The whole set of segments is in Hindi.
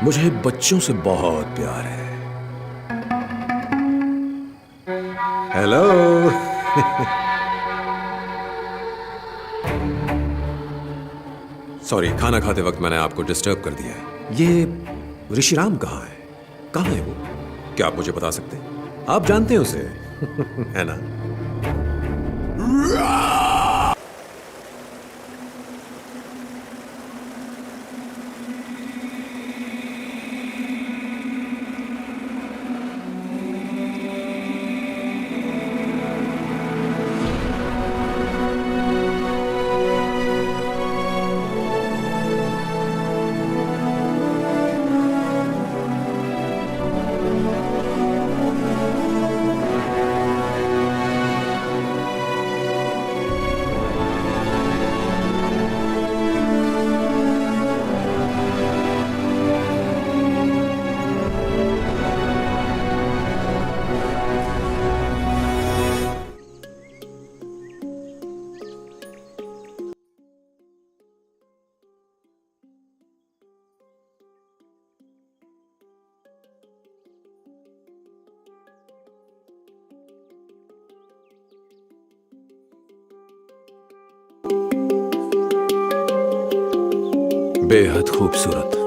मुझे बच्चों से बहुत प्यार है। हेलो। सॉरी, खाना खाते वक्त मैंने आपको डिस्टर्ब कर दिया है। ये ऋषिराम कहाँ है? कहाँ है वो? क्या आप मुझे बता सकते हैं? आप जानते हैं उसे है ना? बेहद खूबसूरत।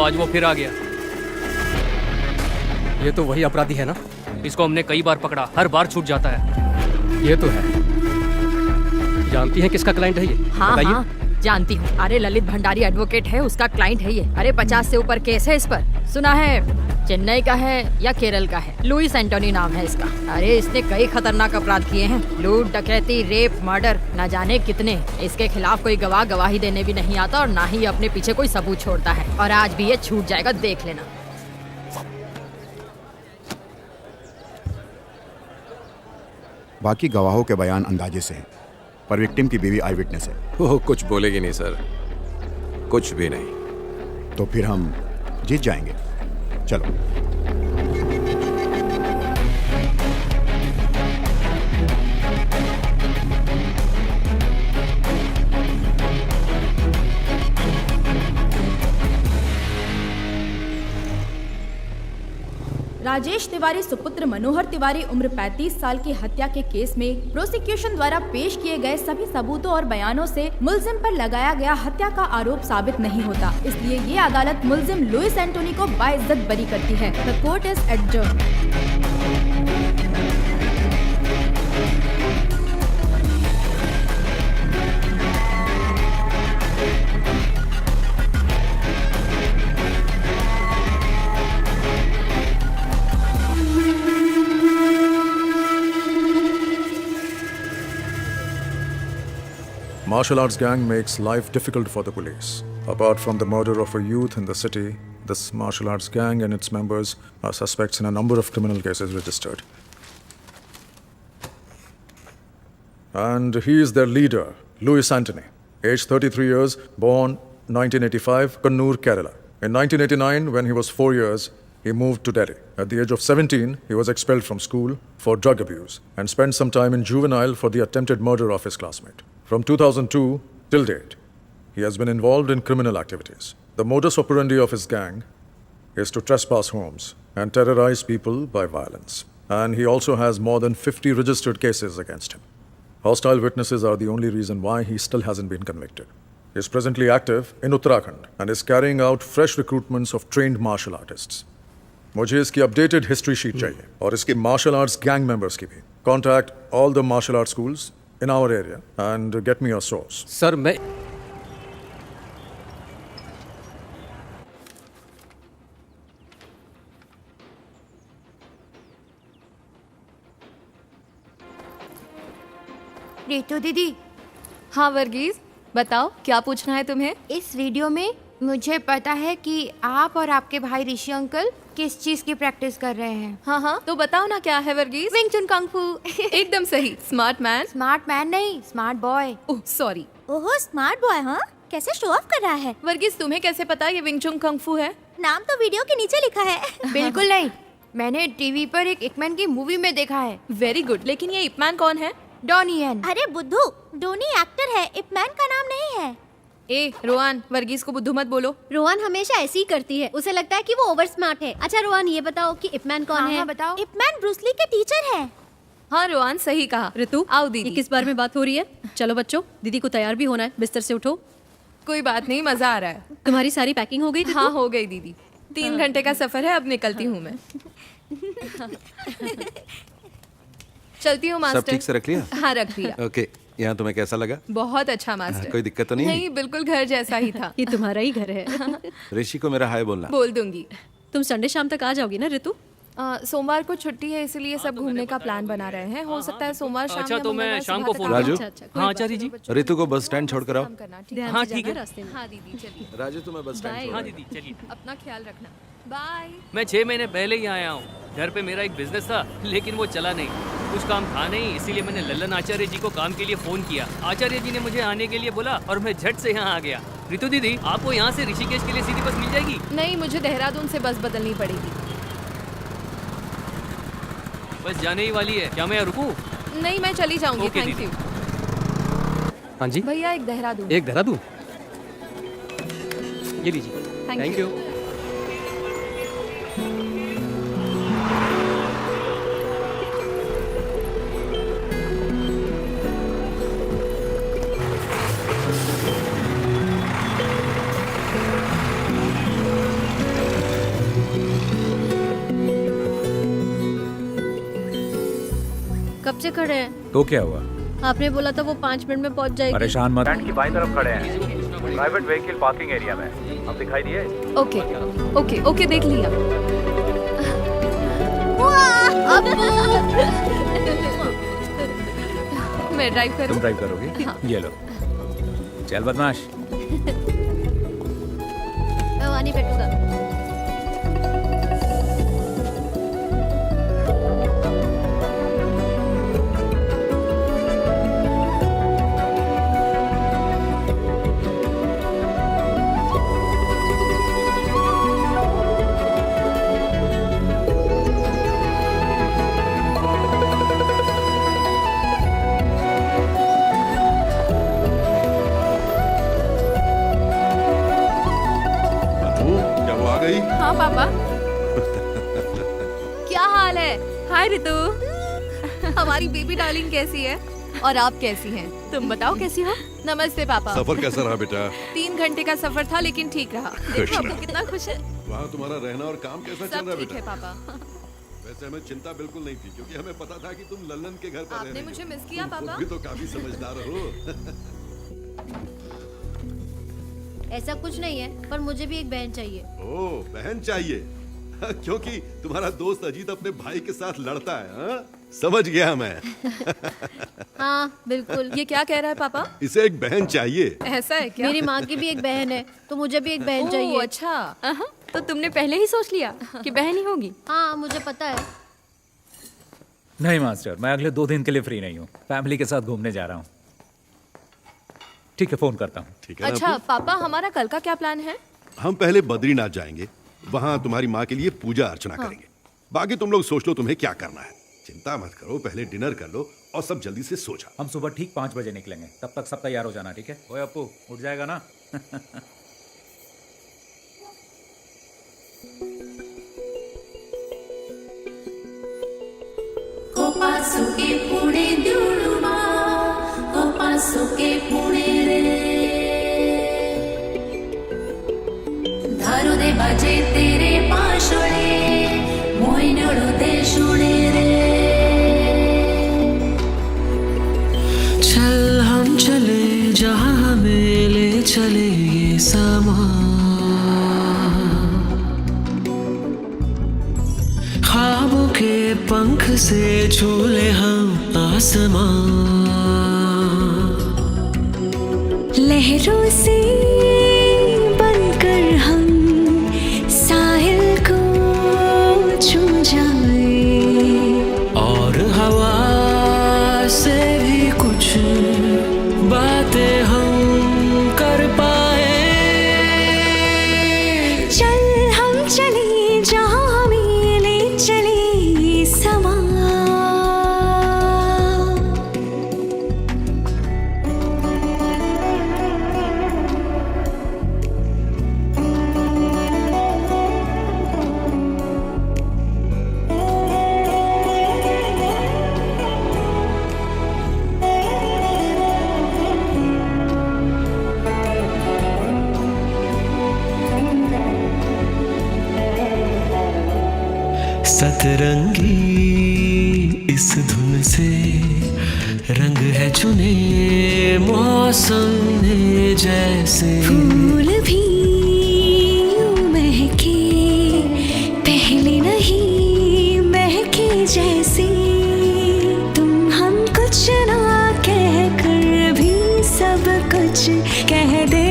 आज वो फिर आ गया। ये तो वही अपराधी है ना? इसको हमने कई बार पकड़ा, हर बार छूट जाता है। ये तो है। जानती हैं किसका क्लाइंट है ये? हाँ बताइए। हाँ जानती हूँ। अरे ललित भंडारी एडवोकेट है, उसका क्लाइंट है ये। अरे 50 से ऊपर केस है इस पर। सुना है चेन्नई का है या केरल का है। लुइस एंटोनी नाम है इसका। अरे इसने कई खतरनाक अपराध किए हैं, लूट, डकैती, रेप, मर्डर, न जाने कितने। इसके खिलाफ कोई गवाह गवाही देने भी नहीं आता और ना ही अपने पीछे कोई सबूत छोड़ता है। और आज भी ये छूट जाएगा, देख लेना। बाकी गवाहों के बयान अंदाजे से हैं, पर विक्टिम की बीवी आई विटनेस है। वो कुछ बोलेगी नहीं सर, कुछ भी नहीं। तो फिर हम जीत जाएंगे। चलो। राजेश तिवारी सुपुत्र मनोहर तिवारी उम्र 35 साल की हत्या के केस में प्रोसिक्यूशन द्वारा पेश किए गए सभी सबूतों और बयानों से मुलजिम पर लगाया गया हत्या का आरोप साबित नहीं होता। इसलिए ये अदालत मुलजिम लुइस एंटोनी को बाइज्जत बरी करती है। The court is adjourned. Martial arts gang makes life difficult for the police. Apart from the murder of a youth in the city, this martial arts gang and its members are suspects in a number of criminal cases registered. And he is their leader, Louis Antony, aged 33 years, born 1985, Kannur, Kerala. In 1989, when he was 4 years, he moved to Delhi. At the age of 17, he was expelled from school for drug abuse and spent some time in juvenile for the attempted murder of his classmate. From 2002 till date, he has been involved in criminal activities. The modus operandi of his gang is to trespass homes and terrorize people by violence. And he also has more than 50 registered cases against him. Hostile witnesses are the only reason why he still hasn't been convicted. He is presently active in Uttarakhand and is carrying out fresh recruitments of trained martial artists. मुझे इसकी अपडेटेड हिस्ट्री शीट चाहिए और इसके मार्शल आर्ट्स गैंग मेंबर्स की भी. Contact all the martial arts schools in our area and get me a source. Sir मैं रितु दीदी, हाँ वर्गीज, बताओ क्या पूछना है तुम्हें? इस वीडियो में मुझे पता है कि आप और आपके भाई ऋषि अंकल किस चीज की प्रैक्टिस कर रहे हैं. हाँ हाँ तो बताओ ना क्या है वर्गीज? विंग चुन कंग फू. एकदम सही. Smart man. स्मार्ट मैन नहीं, स्मार्ट बॉय. Oh sorry. ओहो स्मार्ट बॉय. हाँ कैसे शो ऑफ कर रहा है. वर्गीज तुम्हें कैसे पता ये विंग चुन कंग फू है? नाम तो वीडियो के नीचे लिखा है. बिल्कुल नहीं, मैंने टीवी पर एक इपमैन की मूवी में देखा है. Very good. लेकिन ये इपमैन कौन है? डॉनी यन. अरे बुद्धू, डोनी एक्टर है, इपमैन का नाम नहीं है. ए रोहन, वर्गीज को बुद्धू मत बोलो. रोहन हमेशा ऐसी ही करती है, उसे लगता है कि वो ओवर स्मार्ट है. अच्छा रोहन ये बताओ कि इपमैन कौन है? हाँ, बताओ. इपमैन ब्रूस ली के टीचर है. हाँ रोहन सही कहा. ऋतु आओ दीदी. ये किस बारे में बात हो रही है? चलो बच्चों, दीदी को तैयार भी होना है, बिस्तर से उठो. कोई बात नहीं, मजा आ रहा है. तुम्हारी सारी पैकिंग हो गई? हाँ हो गई दीदी. 3 घंटे का सफर है, अब निकलती हूँ मैं. चलती हूँ मास्टर. सब ठीक से रख लिया? हाँ रख लिया. ओके, यहाँ तुम्हें कैसा लगा? बहुत अच्छा मास्टर. कोई दिक्कत तो नहीं? नहीं, बिल्कुल घर जैसा ही था. ये तुम्हारा ही घर है. ऋषि को मेरा हाय बोलना. बोल दूंगी. तुम संडे शाम तक आ जाओगी ना ऋतु? सोमवार को छुट्टी है, इसलिए सब घूमने का प्लान बना रहे हैं. हो सकता है सोमवार शाम. अच्छा, तो मैं शाम को फोन. राजू, हाँ आचार्य जी. ऋतु को बस स्टैंड छोड़ कर आओ. ध्यान हाँ, से ठीक जाना है. रास्ते में. हाँ दीदी चलिए. राजू तुम्हें बस स्टैंड छोड़. हाँ दीदी चलिए. अपना ख्याल रखना. बाय. मैं 6 महीने पहले ही आया हूँ. घर पे मेरा एक बिजनेस था, लेकिन वो चला नहीं. कुछ काम था नहीं, इसीलिए मैंने लल्लन आचार्य जी को काम के लिए फोन किया. आचार्य जी ने मुझे आने के लिए बोला और मैं झट से यहाँ आ गया. रितु दीदी, आपको यहाँ से ऋषिकेश के लिए सीधी बस मिल जाएगी? नहीं, मुझे देहरादून से बस बदलनी पड़ेगी. बस जाने ही वाली है, क्या मैं यहाँ रुकूं? नहीं, मैं चली जाऊंगी. ओके, थैंक दीदी. यू. हाँ जी, भैया एक देहरादून. एक देहरादून. ये लीजिए. Thank you. कब से खड़े हैं? तो क्या हुआ? आपने बोला था वो 5 मिनट में पहुंच जाएगी। परेशान मत। स्टैंड की बाईं तरफ खड़े हैं, प्राइवेट व्हीकल पार्किंग एरिया में। अब दिखाई दिए? ओके ओके ओके, देख लिया। मैं ड्राइव करूं? तुम ड्राइव करोगी? हाँ। ये लो। चल बदमाश। मैं वहाँ नहीं बैठूंगा। हाँ पापा। क्या हाल है? हाय रितु। हमारी बेबी डार्लिंग कैसी है? और आप कैसी हैं? तुम बताओ कैसी हो? नमस्ते पापा। सफर कैसा रहा बेटा? 3 घंटे का सफर था लेकिन ठीक रहा। देखो आपको कितना खुश है। वहाँ तुम्हारा रहना और काम कैसा चल रहा है ठीक है बेटा? पापा। वैसे हमें चिंता बिल्कुल नहीं थी क्योंकि हमें पता था कि तुम लल्लन के घर पर आपने रहने मुझे हो। मिस किया तुम खुद पापा? भी तो काफी समझदार हो। ऐसा कुछ नहीं है, पर मुझे भी एक बहन चाहिए। ओह, बहन चाहिए? क्योंकि तुम्हारा दोस्त अजीत अपने भाई के साथ लड़ता है, हाँ? समझ गया मैं। हाँ बिल्कुल। ये क्या कह रहा है पापा? इसे एक बहन चाहिए। ऐसा है क्या? मेरी माँ की भी एक बहन है, तो मुझे भी एक बहन ओह, चाहिए। अच्छा। तो तुमने पहले ही सोच लिया कि बहन ही होगी? हाँ मुझे पता है। नहीं मास्टर, मैं अगले 2 दिन के लिए फ्री नहीं हूँ। फैमिली के साथ घूमने जा रहा हूँ। ठीक है, फोन करता हूँ। ठीक है ना अच्छा अप्पू? पापा, हमारा कल का क्या प्लान है? हम पहले बद्रीनाथ जाएंगे, वहाँ तुम्हारी माँ के लिए पूजा अर्चना हाँ। करेंगे। बाकी तुम लोग सोच लो तुम्हें क्या करना है। चिंता मत करो, पहले डिनर कर लो और सब जल्दी से सो जाओ। हम सुबह ठीक 5 बजे निकलेंगे, तब तक सब तैयार हो जाना, ठीक है? ओए अप्पू, उठ जाएगा ना? कोपासुके पुणे दुलुमा, कोपासुके पुणे रे, धारू दे बाजे तेरे पाशोळे, मोइनळू दे शुणे रे। चल हम चले जहाँ हमें ले चले ये समा, ख्वाबों के पंख से झूले हम आसमां, लहरों से बनकर हम साहिल को छू जाए, और हवा से भी कुछ बातें हम कर पाए। चल हम चले जहाँ हमें ले चले ये समा। सतरंगी इस धुन से रंग है चुने मौसम ने जैसे, फूल भी यूं महके पहले नहीं महके जैसे, तुम हम कुछ ना कह कर भी सब कुछ कह दे।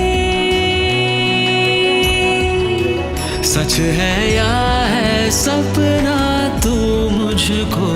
सच है या है सपना तू मुझको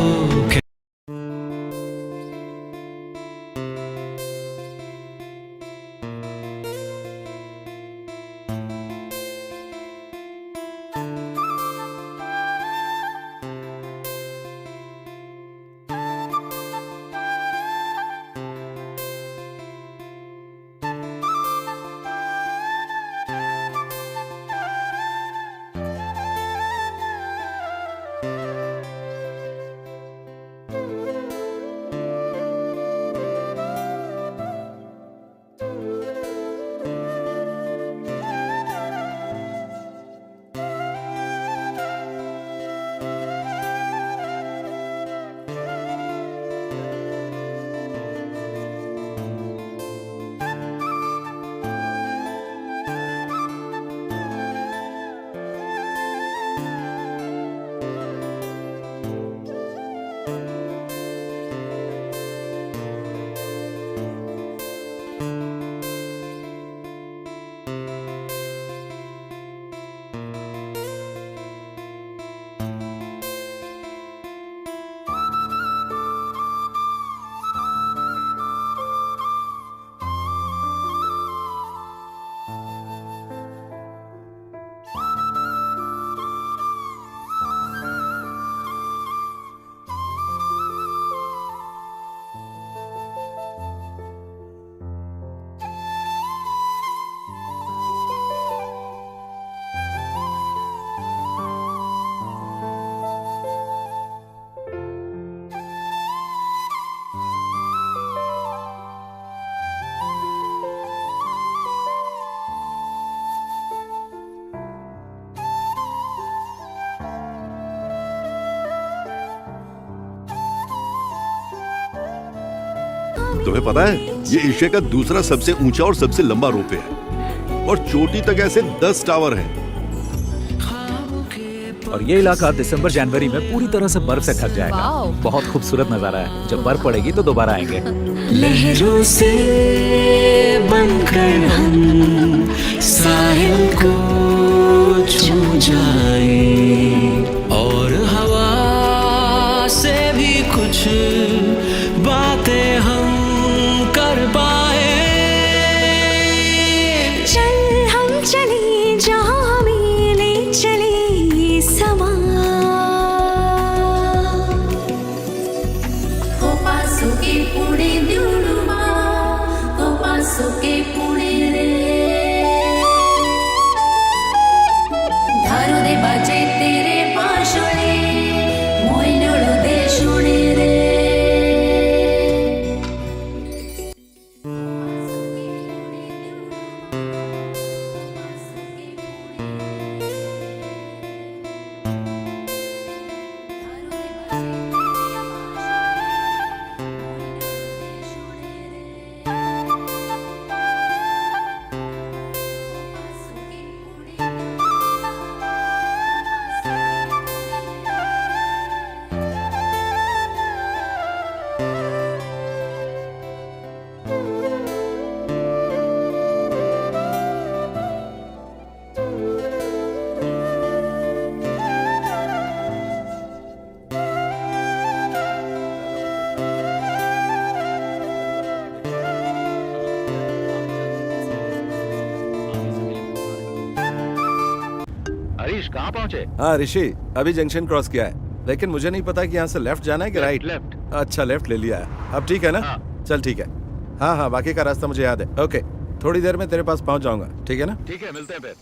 तुम्हें पता है ये एशिया का दूसरा सबसे ऊंचा और सबसे लंबा रोपवे है और चोटी तक ऐसे 10 टावर हैं। और ये इलाका दिसंबर जनवरी में पूरी तरह से बर्फ से ढक जाएगा। बहुत खूबसूरत नजारा है। जब बर्फ पड़ेगी तो दोबारा आएंगे। लहरों से बनकर हम साहिल को छू जाए और हवा से भी कुछ बातें हम कर पाए। चल हम चले जहाँ हमें ले चले ये समा। कोपासुके पुढे दिवडुमा, कोपासुके पुढे रे धारो दे बाजे तेरे पाशोळे मोइनळू दे शुणे रे। हरीश कहाँ पहुँचे? हाँ ऋषि, अभी जंक्शन क्रॉस किया है, लेकिन मुझे नहीं पता कि यहाँ से लेफ्ट जाना है कि राइट। लेफ्ट। अच्छा, लेफ्ट ले लिया है। अब ठीक है ना? हाँ। चल ठीक है। हाँ हाँ, बाकी का रास्ता मुझे याद है। ओके, थोड़ी देर में तेरे पास पहुँच जाऊंगा, ठीक है ना? ठीक है, मिलते हैं फिर।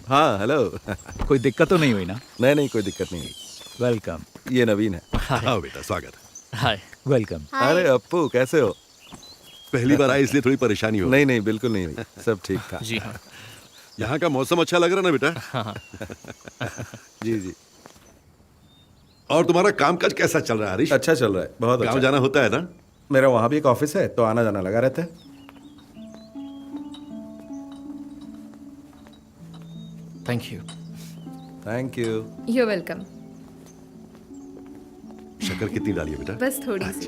हाँ हेलो। कोई दिक्कत तो नहीं हुई ना? नहीं नहीं, कोई दिक्कत नहीं हुई। वेलकम। ये नवीन है। हाँ बेटा, स्वागत है। हाय। वेलकम। अरे अप्पू, कैसे हो? पहली बार आए इसलिए थोड़ी परेशानी हो। नहीं नहीं, बिल्कुल नहीं हुई, सब ठीक था। जी हाँ। यहाँ का मौसम अच्छा लग रहा ना बेटा? हाँ। जी जी। और तुम्हारा कामकाज कैसा चल रहा है हरीश? अच्छा चल रहा है, बहुत अच्छा। गाँव जाना होता है ना? मेरा वहाँ भी एक ऑफिस है, तो आना जाना लगा रहता है। Thank you. Thank you. You welcome. शक्कर कितनी डाली है बेटा? बस थोड़ी सी।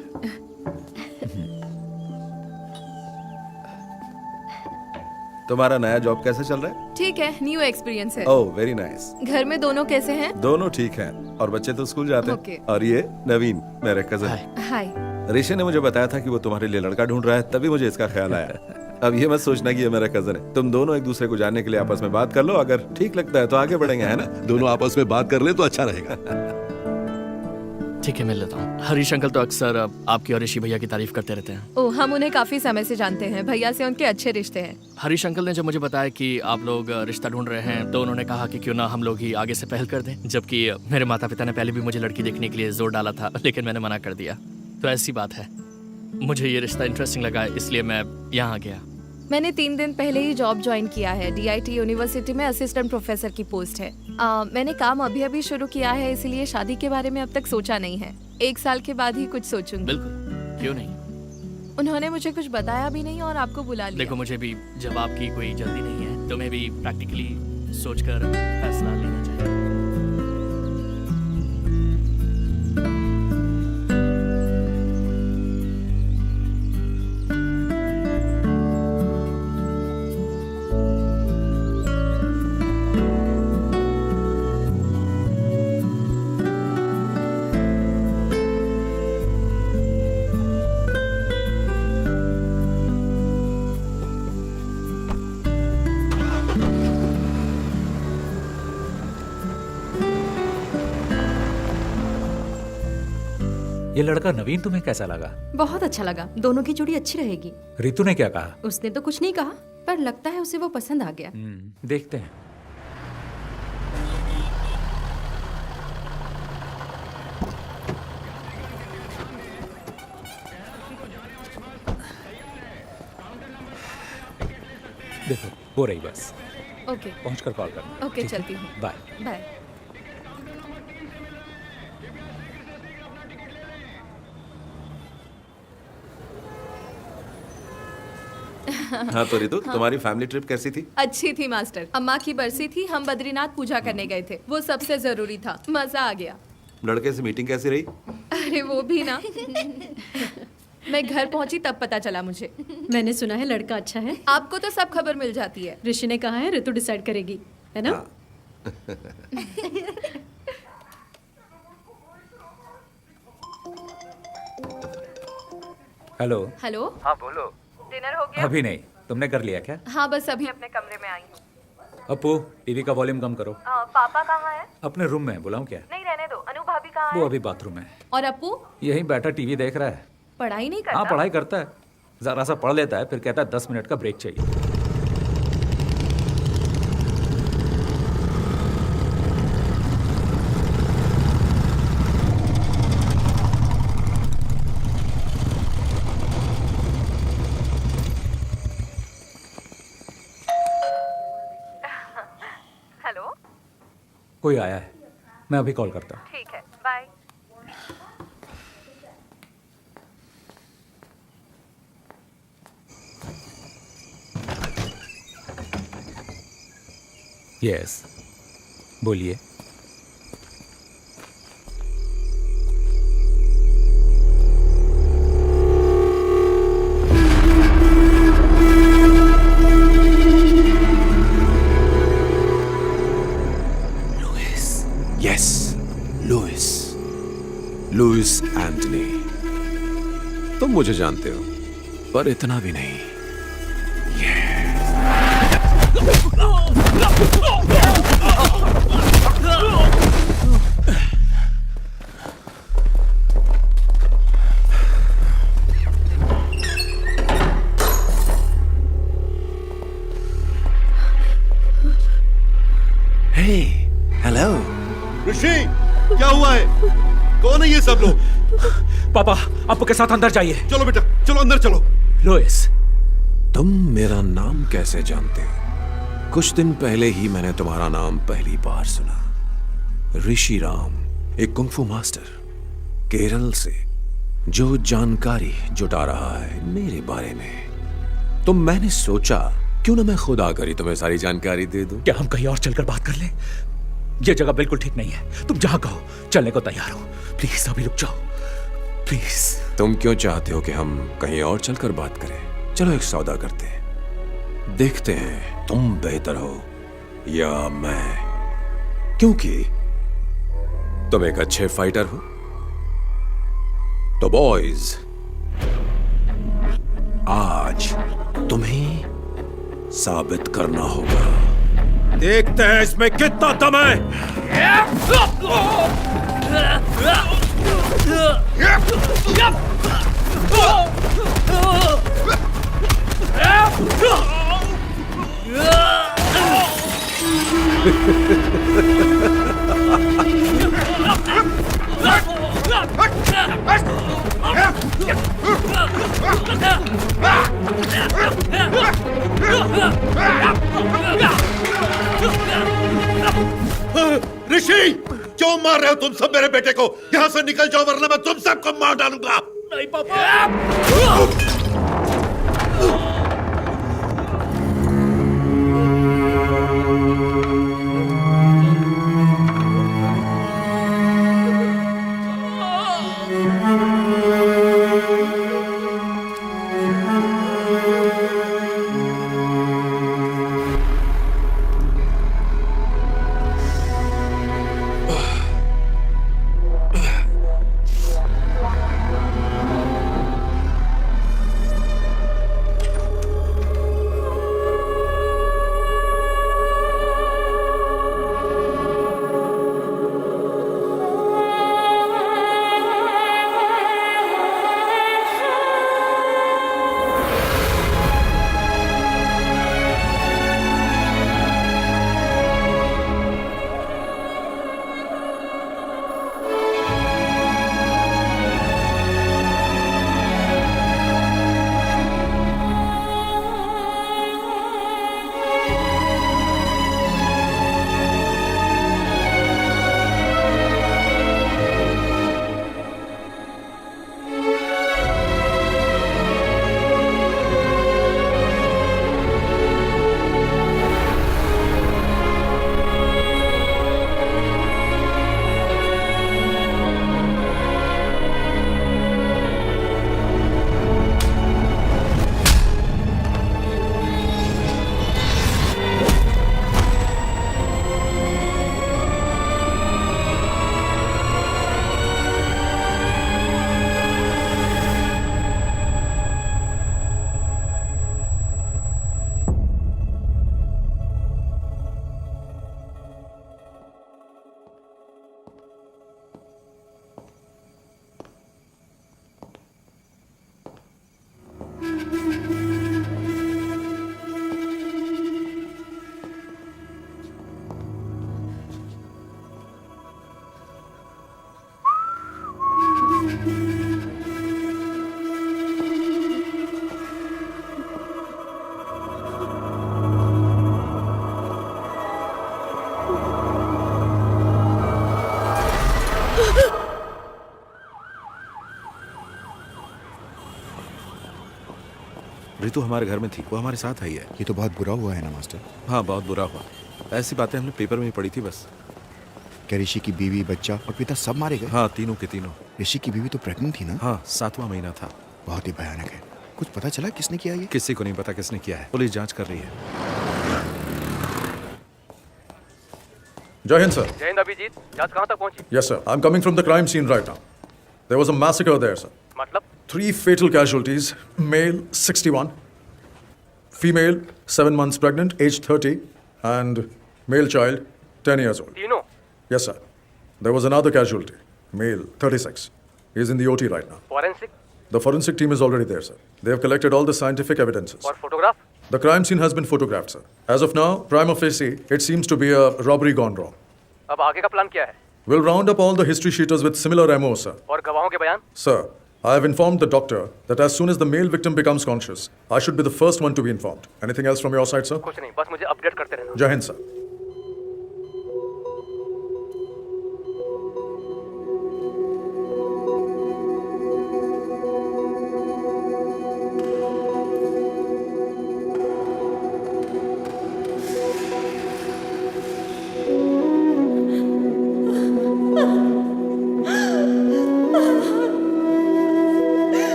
तुम्हारा नया जॉब कैसा चल रहा है? ठीक है, न्यू एक्सपीरियंस है। Oh very nice. घर में दोनों कैसे हैं? दोनों ठीक हैं और बच्चे तो स्कूल जाते Okay. हैं। और ये नवीन, मेरे कजन। हाय। ऋषि ने मुझे बताया था कि वो तुम्हारे लिए लड़का ढूंढ रहा है, तभी मुझे इसका ख्याल आया। अब ये मत सोचना कि ये मेरा कजन है। तुम दोनों एक दूसरे को जानने के लिए आपस में बात कर लो, अगर ठीक लगता है तो आगे बढ़ेंगे, है ना? दोनों आपस में बात कर ले तो अच्छा रहेगा। ठीक है, मिल लेता हूँ। हरीश अंकल तो अक्सर आपकी और ऋषि भैया की तारीफ करते रहते हैं। ओह, हम उन्हें काफी समय से जानते हैं। भैया से उनके अच्छे रिश्ते हैं। हरीश अंकल ने जब मुझे बताया कि आप लोग रिश्ता ढूंढ रहे हैं, तो उन्होंने कहा कि क्यों ना हम लोग ही आगे से पहल कर दें। जबकि मेरे माता पिता ने पहले भी मुझे लड़की देखने के लिए जोर डाला था, लेकिन मैंने मना कर दिया। तो ऐसी बात है, मुझे ये रिश्ता इंटरेस्टिंग लगा, इसलिए मैं यहाँ आ गया। मैंने 3 दिन पहले ही जॉब ज्वाइन किया है। DIT यूनिवर्सिटी में असिस्टेंट प्रोफेसर की पोस्ट है। मैंने काम अभी अभी शुरू किया है, इसलिए शादी के बारे में अब तक सोचा नहीं है। 1 साल के बाद ही कुछ सोचूंगी। बिल्कुल, क्यों नहीं। उन्होंने मुझे कुछ बताया भी नहीं और आपको बुला लिया। देखो, मुझे भी जब आपकी कोई जल्दी नहीं है, तो मैं भी प्रैक्टिकली सोचकर फैसला लेना चाहिए। ये लड़का नवीन तुम्हें कैसा लगा? बहुत अच्छा लगा। दोनों की जोड़ी अच्छी रहेगी। रितु ने क्या कहा? उसने तो कुछ नहीं कहा, पर लगता है उसे वो पसंद आ गया। देखते हैं। देखो हो रही बस, ओके पहुंचकर कॉल करना। ओके, ठीक है? चलती हूँ। बाय। बाय। हाँ तो रितु, तुम्हारी फैमिली ट्रिप कैसी थी? अच्छी थी मास्टर। अम्मा की बरसी थी, हम बद्रीनाथ पूजा करने गए थे, वो सबसे जरूरी था, मजा आ गया। लड़के से मीटिंग कैसी रही? अरे वो भी ना मैं घर पहुंची तब पता चला मुझे। मैंने सुना है लड़का अच्छा है। आपको तो सब खबर मिल जाती है। ऋषि ने कहा है ऋतु डिसाइड करेगी, है ना? हेलो। हेलो। हाँ बोलो। डिनर हो गया? अभी नहीं, तुमने कर लिया क्या? हाँ बस अभी अपने कमरे में आई हूँ। अपू, टीवी का वॉल्यूम कम करो। पापा कहाँ है? अपने रूम में, बुलाऊं क्या? नहीं रहने दो। अनु भाभी कहाँ वो है? अभी बाथरूम में। और अपू? यहीं बैठा टीवी देख रहा है। पढ़ाई नहीं करता? हाँ पढ़ाई करता है, जरा सा पढ़ लेता है, फिर कहता है 10 मिनट का ब्रेक चाहिए। हेलो। कोई आया है, मैं अभी कॉल करता हूँ। ठीक है, बाय। यस, बोलिए। Yes, Louis Antony. तुम मुझे जानते हो, पर इतना भी नहीं। हेलो ऋषि, क्या हुआ है? कौन है ये सब लोग? पापा, आपको के साथ अंदर जाइए। चलो बेटा, चलो अंदर चलो। लुइस, तुम मेरा नाम कैसे जानते हो? कुछ दिन पहले ही मैंने तुम्हारा नाम पहली बार सुना। ऋषि राम, एक कुंफू मास्टर केरल से, जो जानकारी जुटा रहा है मेरे बारे में। तो मैंने सोचा क्यों ना मैं खुद आकर ही तुम्हें सारी जानकारी दे दूं। क्या हम कहीं और चलकर बात कर लें? ये जगह बिल्कुल ठीक नहीं है। तुम जहां कहो चलने को तैयार हो। प्लीज अभी रुक जाओ, प्लीज। तुम क्यों चाहते हो कि हम कहीं और चलकर बात करें? चलो एक सौदा करते हैं, देखते हैं तुम बेहतर हो या मैं, क्योंकि तुम एक अच्छे फाइटर हो। तो बॉयज, आज तुम्हें साबित करना होगा। देखते हैं इसमें कितना दम है। ऋषि, क्यों मार रहे हो तुम सब मेरे बेटे को? यहाँ से निकल जाओ वरना मैं तुम सबको मार डालूंगा। नहीं पापा। रितु हमारे घर में थी, वो हमारे साथ आई है। ये तो बहुत बुरा हुआ है ना मास्टर। हाँ बहुत बुरा हुआ। ऐसी बातें हमने पेपर में ही पढ़ी थी बस। क्या ऋषि की बीवी, बच्चा और पिता सब मारे गए? हाँ, तीनों के तीनों। ऋषि की बीवी तो प्रेग्नेंट थी ना? हाँ, 7वां महीना था। बहुत ही भयानक है। कुछ पता चला किसने किया ये? किसी को नहीं पता किसने किया है, पुलिस जांच कर रही है। जय हिंद सर। जय हिंद अभिजीत, जांच कहाँ तक पहुंची? Yes sir, I'm coming from the crime scene right now. There was a massacre there sir. मतलब? 3 fatal casualties, male 61, female 7 months pregnant, age 30, and male child 10 years old. तीनों? Yes sir. There was another casualty, male 36. He is in the OT right now. Forensic? The forensic team is already there sir. They have collected all the scientific evidences. और photograph? The crime scene has been photographed sir. As of now, prima facie, it seems to be a robbery gone wrong. अब आगे का प्लान क्या है? We'll round up all the history sheeters with similar MO sir. और गवाहों के बयान? Sir, I have informed the doctor that as soon as the male victim becomes conscious, I should be the first one to be informed. Anything else from your side, sir? कुछ नहीं, बस मुझे अपडेट करते रहना। Jai Hind, sir.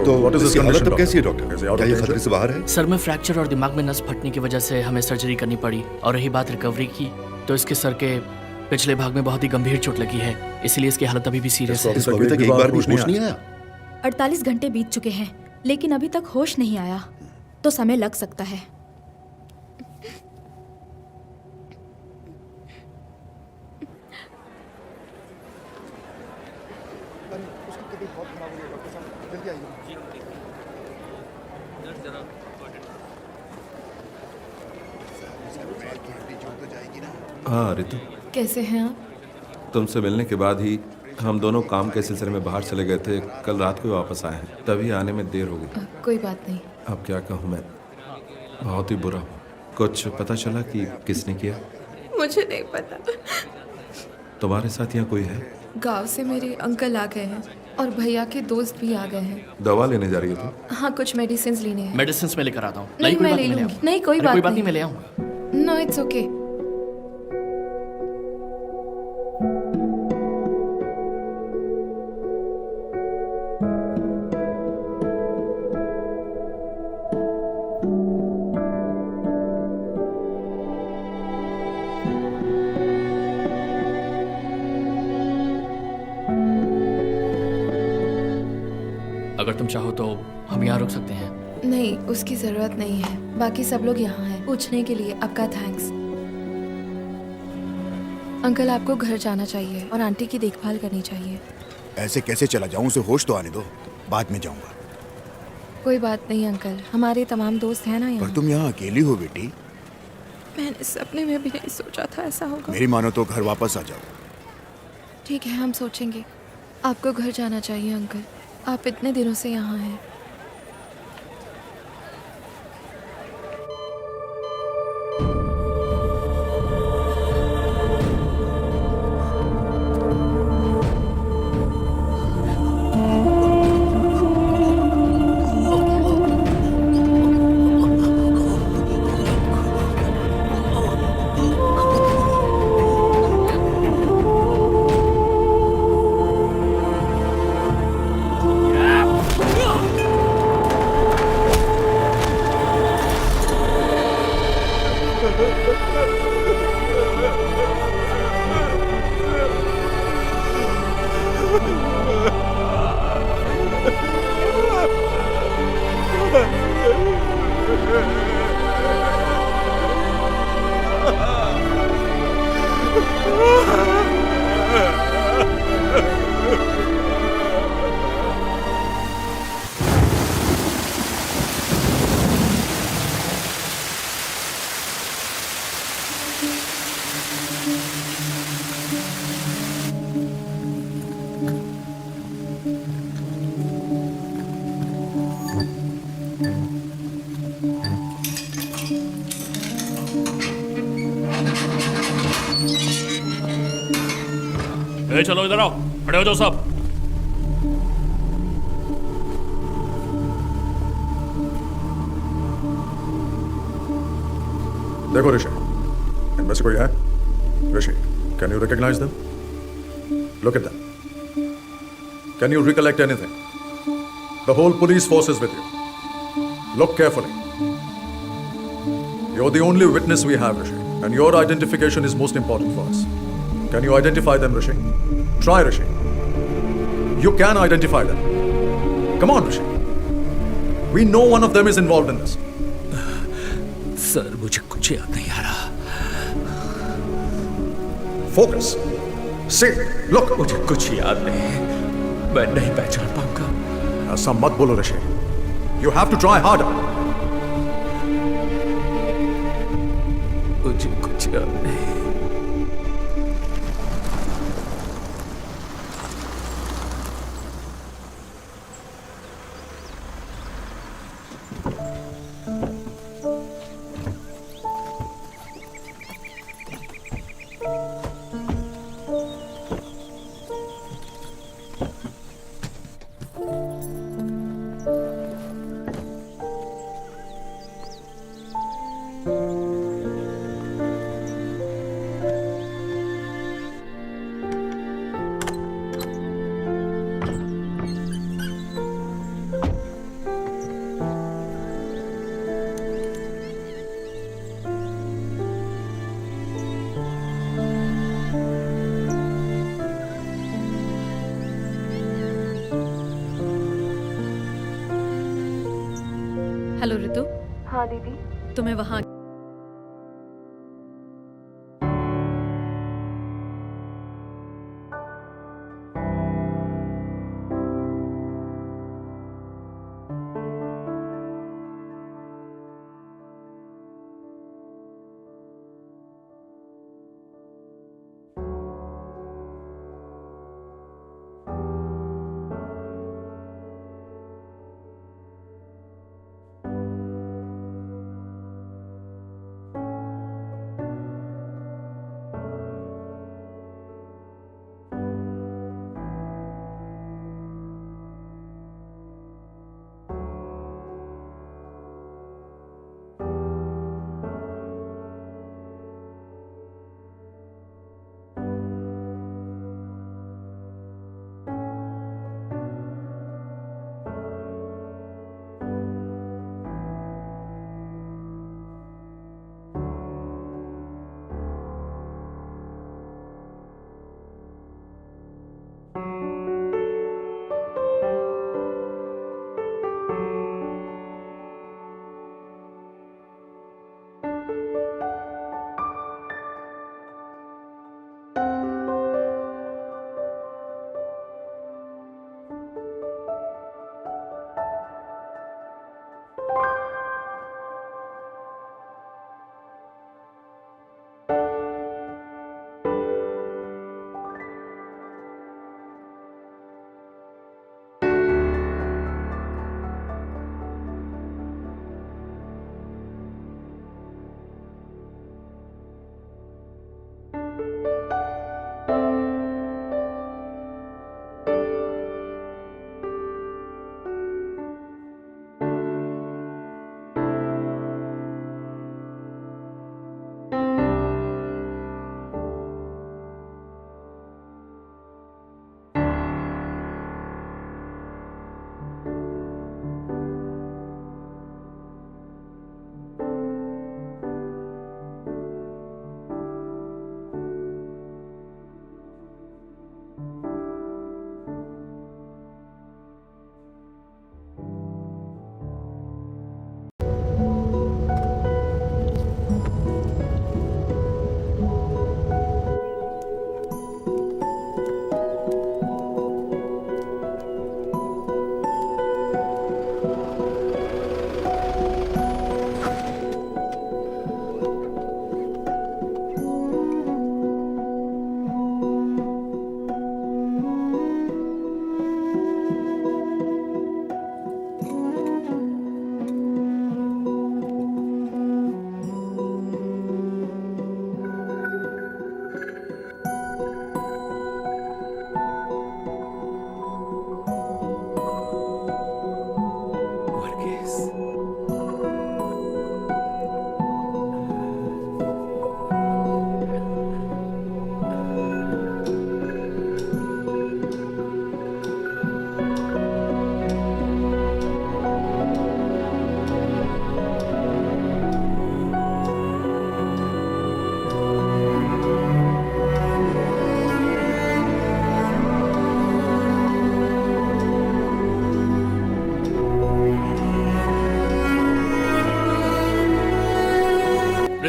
तो what is his इसकी हालत condition, अब कैसी है doctor? Doctor? Is he out क्या of ये danger? खतरे से बाहर है? सर में फ्रैक्चर और दिमाग में नस फटने की वजह से हमें सर्जरी करनी पड़ी। और रही बात रिकवरी की, तो इसके सर के पिछले भाग में बहुत ही गंभीर चोट लगी है, इसलिए इसकी हालत अभी भी सीरियस है। इसको अभी तक एक बार भी होश नहीं आया? 48 घंटे बीत चुके हैं, लेकिन अभी तक होश नहीं आया, तो समय लग सकता है। हाँ रितु, कैसे हैं आप? तुमसे मिलने के बाद ही हम दोनों काम के सिलसिले में बाहर चले गए थे। कल रात को वापस आए हैं, तभी आने में देर हो गई। कोई बात नहीं। अब क्या कहूँ मैं, बहुत ही बुरा हूँ। कुछ पता चला कि किसने किया? मुझे नहीं पता। तुम्हारे साथ यहाँ कोई है? गांव से मेरे अंकल आ गए हैं और भैया के दोस्त भी आ गए हैं। दवा लेने जा रही हो तुम? हाँ, कुछ मेडिसिन लेने हैं। मेडिसिन में लेकर आता हूँ। नहीं, मैं ले लूंगी। नहीं, कोई बात नहीं, मैं ले आऊंगा। No, it's okay. अगर तुम चाहो तो हम यहाँ रुक सकते हैं। नहीं, उसकी जरूरत नहीं है। बाकी सब लोग यहाँ हैं। पूछने के लिए आपका थैंक्स। अंकल, आपको घर जाना चाहिए और आंटी की देखभाल करनी चाहिए। ऐसे कैसे चला जाऊं? उसे होश तो आने दो, बाद में जाऊंगा। कोई बात नहीं अंकल, हमारे तमाम दोस्त हैं ना यहाँ। पर तुम यहाँ अकेली हो बेटी? मैंने सपने में भी नहीं सोचा था ऐसा होगा। मेरी मानो तो घर वापस आ जाओ। ठीक है, हम सोचेंगे। आपको घर जाना चाहिए अंकल, आप इतने दिनों से यहाँ हैं। ए चलो इधर आओ, खड़े हो जाओ सब। देखो ऋषि, इनमें से कोई है? Rishi, can you recognise them? Look at them. Can you recollect anything? The whole police force is with you. Look carefully. You're the only witness we have, Rishi, and your identification is most important for us. Can you identify them, Rishi? Try, Rishi. You can identify them. Come on, Rishi. We know one of them is involved in this. Sir, मुझे कुछ याद नहीं आ रहा। Focus. See, look. मुझे कुछ याद नहीं, मैं नहीं पहचान पाऊंगा। ऐसा मत बोलो, ऋषि। You have to try harder. मुझे कुछ याद नहीं। हेलो ऋतु। हाँ दीदी। तुम्हें वहाँ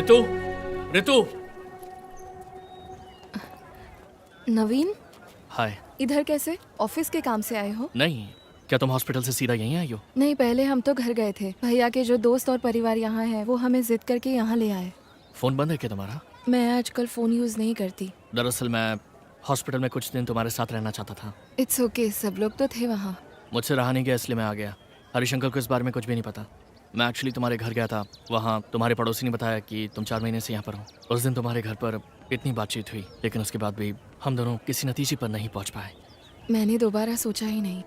ऋतु, ऋतु। नवीन, हाय। इधर कैसे? ऑफिस के काम से आए हो? नहीं, क्या तुम हॉस्पिटल से सीधा यहीं आई हो? नहीं, पहले हम तो घर गए थे। भैया के जो दोस्त और परिवार यहाँ है वो हमें जिद करके यहाँ ले आए। फोन बंद है क्या तुम्हारा? मैं आजकल फोन यूज नहीं करती। दरअसल मैं हॉस्पिटल में कुछ दिन तुम्हारे साथ रहना चाहता था। इट्स ओके, सब लोग तो थे वहाँ। मुझसे रहा नहीं गया इसलिए मैं आ गया। हरीश अंकल को इस बारे में कुछ भी नहीं पता। मैं एक्चुअली तुम्हारे घर गया था। वहाँ तुम्हारे पड़ोसी ने बताया कि तुम 4 महीने से यहाँ पर हो। उस दिन तुम्हारे घर पर इतनी बातचीत हुई, लेकिन उसके बाद भी हम दोनों किसी नतीजे पर नहीं पहुँच पाए। मैंने दोबारा सोचा ही नहीं।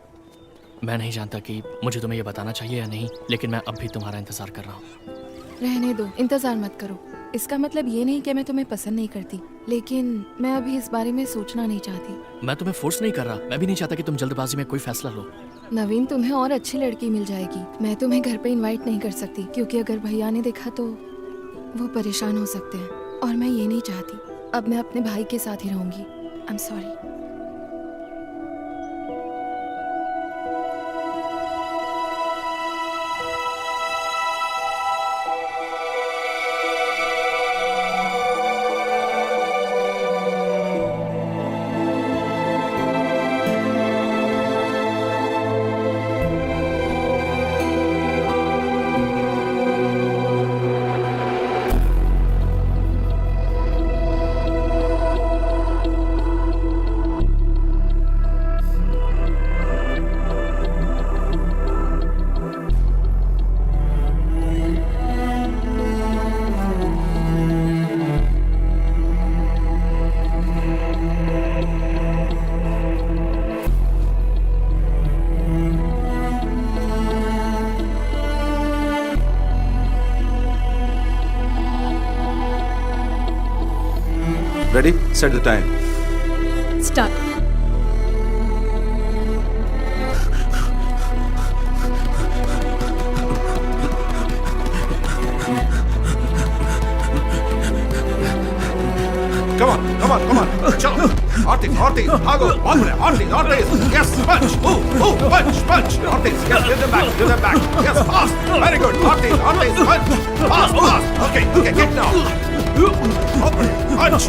मैं नहीं जानता कि मुझे तुम्हें ये बताना चाहिए या नहीं, लेकिन मैं अब भी तुम्हारा इंतजार कर रहा हूँ। रहने दो, इंतजार मत करो। इसका मतलब ये नहीं कि मैं तुम्हें पसंद नहीं करती, लेकिन मैं अभी इस बारे में सोचना नहीं चाहती। मैं तुम्हें फोर्स नहीं कर रहा। मैं भी नहीं चाहता कि तुम जल्दबाजी में कोई फैसला लो। नवीन, तुम्हें और अच्छी लड़की मिल जाएगी। मैं तुम्हें घर पे इनवाइट नहीं कर सकती, क्योंकि अगर भैया ने देखा तो वो परेशान हो सकते हैं, और मैं ये नहीं चाहती। अब मैं अपने भाई के साथ ही रहूंगी। I am sorry. Ready? Set the time. Start. Come on. Chalo. Artis, Hago, Artis. Yes, punch. Punch. Artis, yes, give them back. Yes, fast. Very good. Artis, punch. Fast. Okay, kick now. Open. Punch.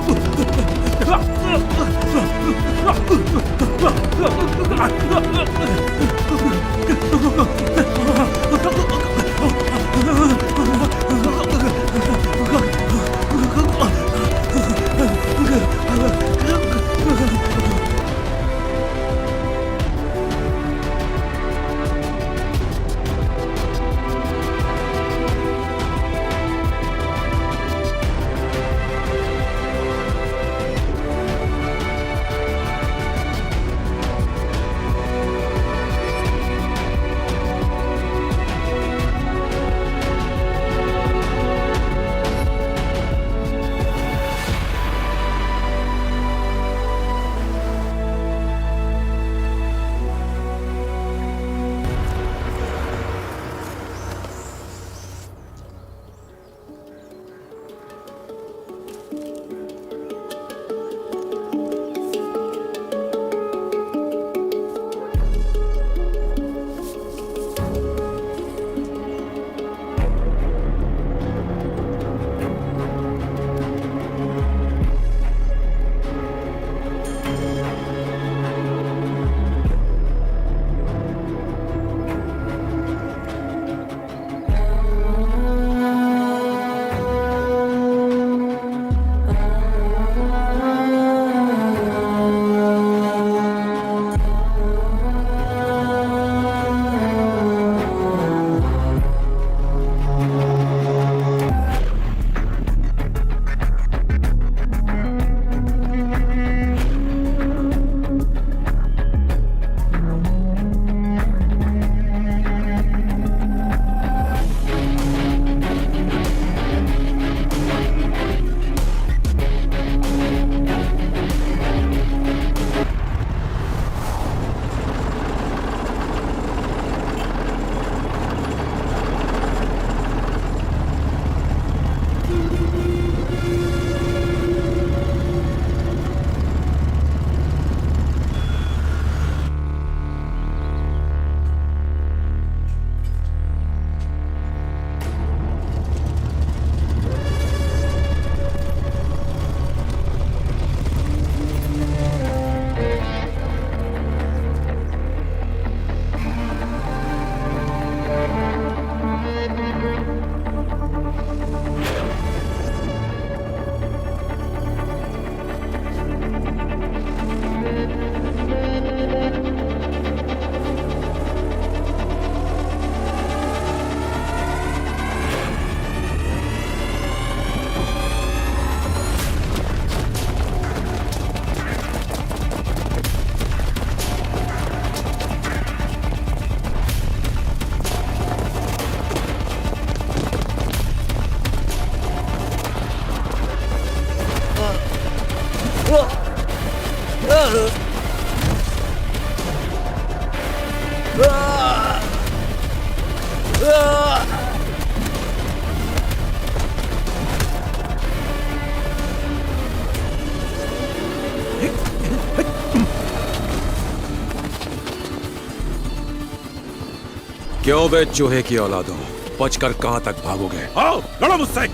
क्यों बे चूहे की औलादों, बचकर कहां तक भागोगे? आओ लड़ो मुझसे।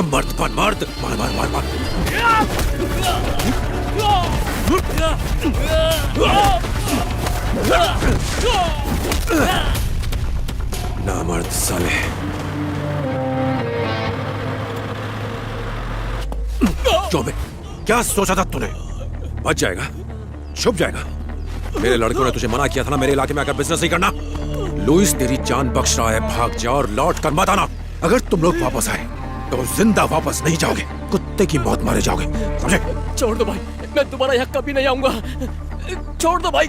मर्द बन मर्द, मार मार मार मार। ना मर्द साले। क्यों बे, क्या सोचा था तूने? बच जाएगा, छुप जाएगा। मेरे लड़कों ने तुझे मना किया था ना मेरे इलाके में आकर बिजनेस नहीं करना। लुइस तेरी जान बख्श रहा है, भाग जा और लौट कर मत आना। अगर तुम लोग वापस आए तो जिंदा वापस नहीं जाओगे, कुत्ते की मौत मारे जाओगे, समझे? छोड़ दो भाई, मैं तुम्हारा यहाँ कभी नहीं आऊंगा। छोड़ दो भाई,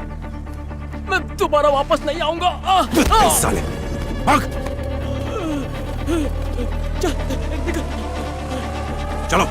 मैं दोबारा वापस नहीं आऊंगा। साले भाग। चलो।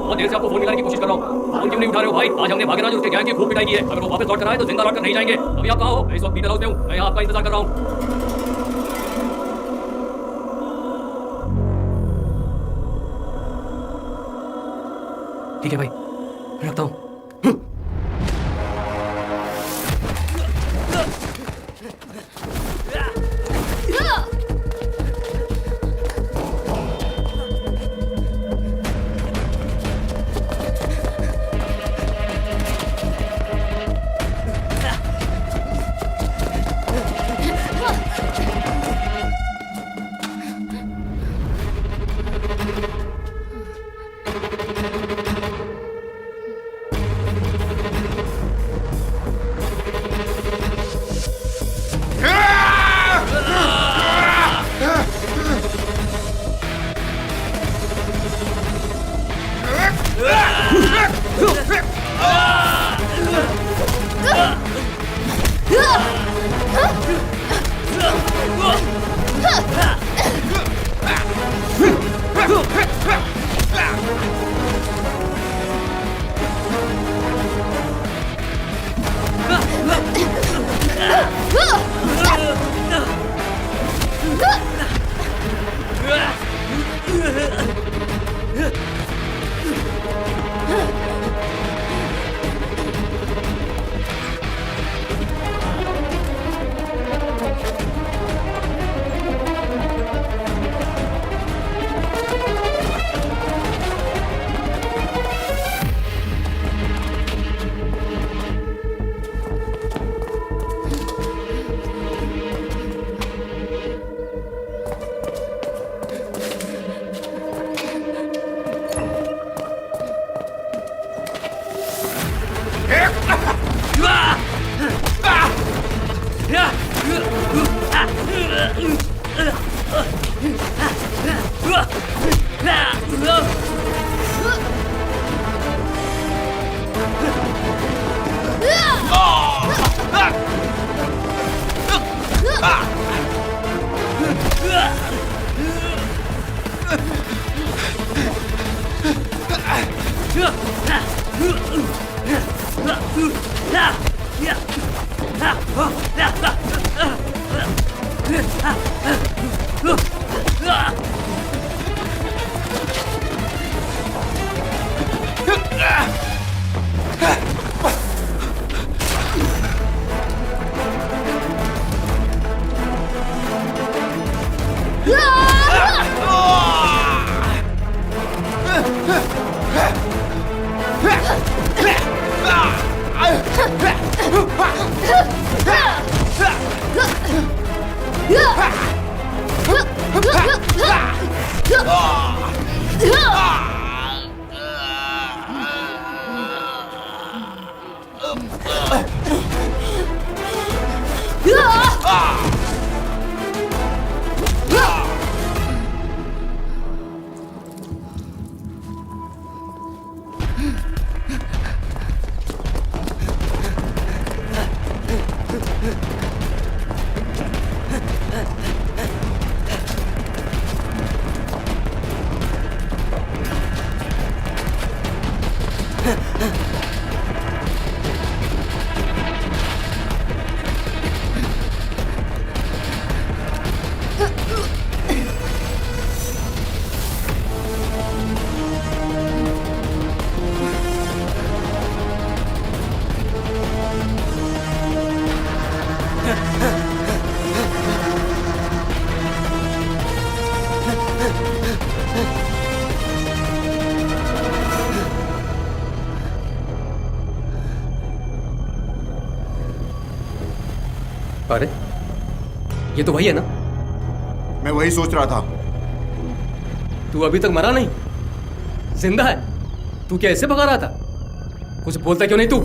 बहुत देर से आपको फोन मिलाने की कोशिश कर रहा हूँ, फोन क्यों नहीं उठा रहे हो भाई? आज हमने भागेराज और उसके गैंग की खूब पिटाई की है। अगर वो वापस लौट कर आए तो जिंदा लौट कर नहीं जाएंगे। अभी आप कहाँ हो? मैं इस वक्त पीटर हाउस में हूँ, मैं यहाँ आपका इंतजार कर रहा हूँ। ठीक है भाई, रखता हूँ। अरे ये तो वही है ना? मैं वही सोच रहा था। तू अभी तक मरा नहीं, जिंदा है। तू क्या ऐसे भगा रहा था? कुछ बोलता क्यों नहीं तू?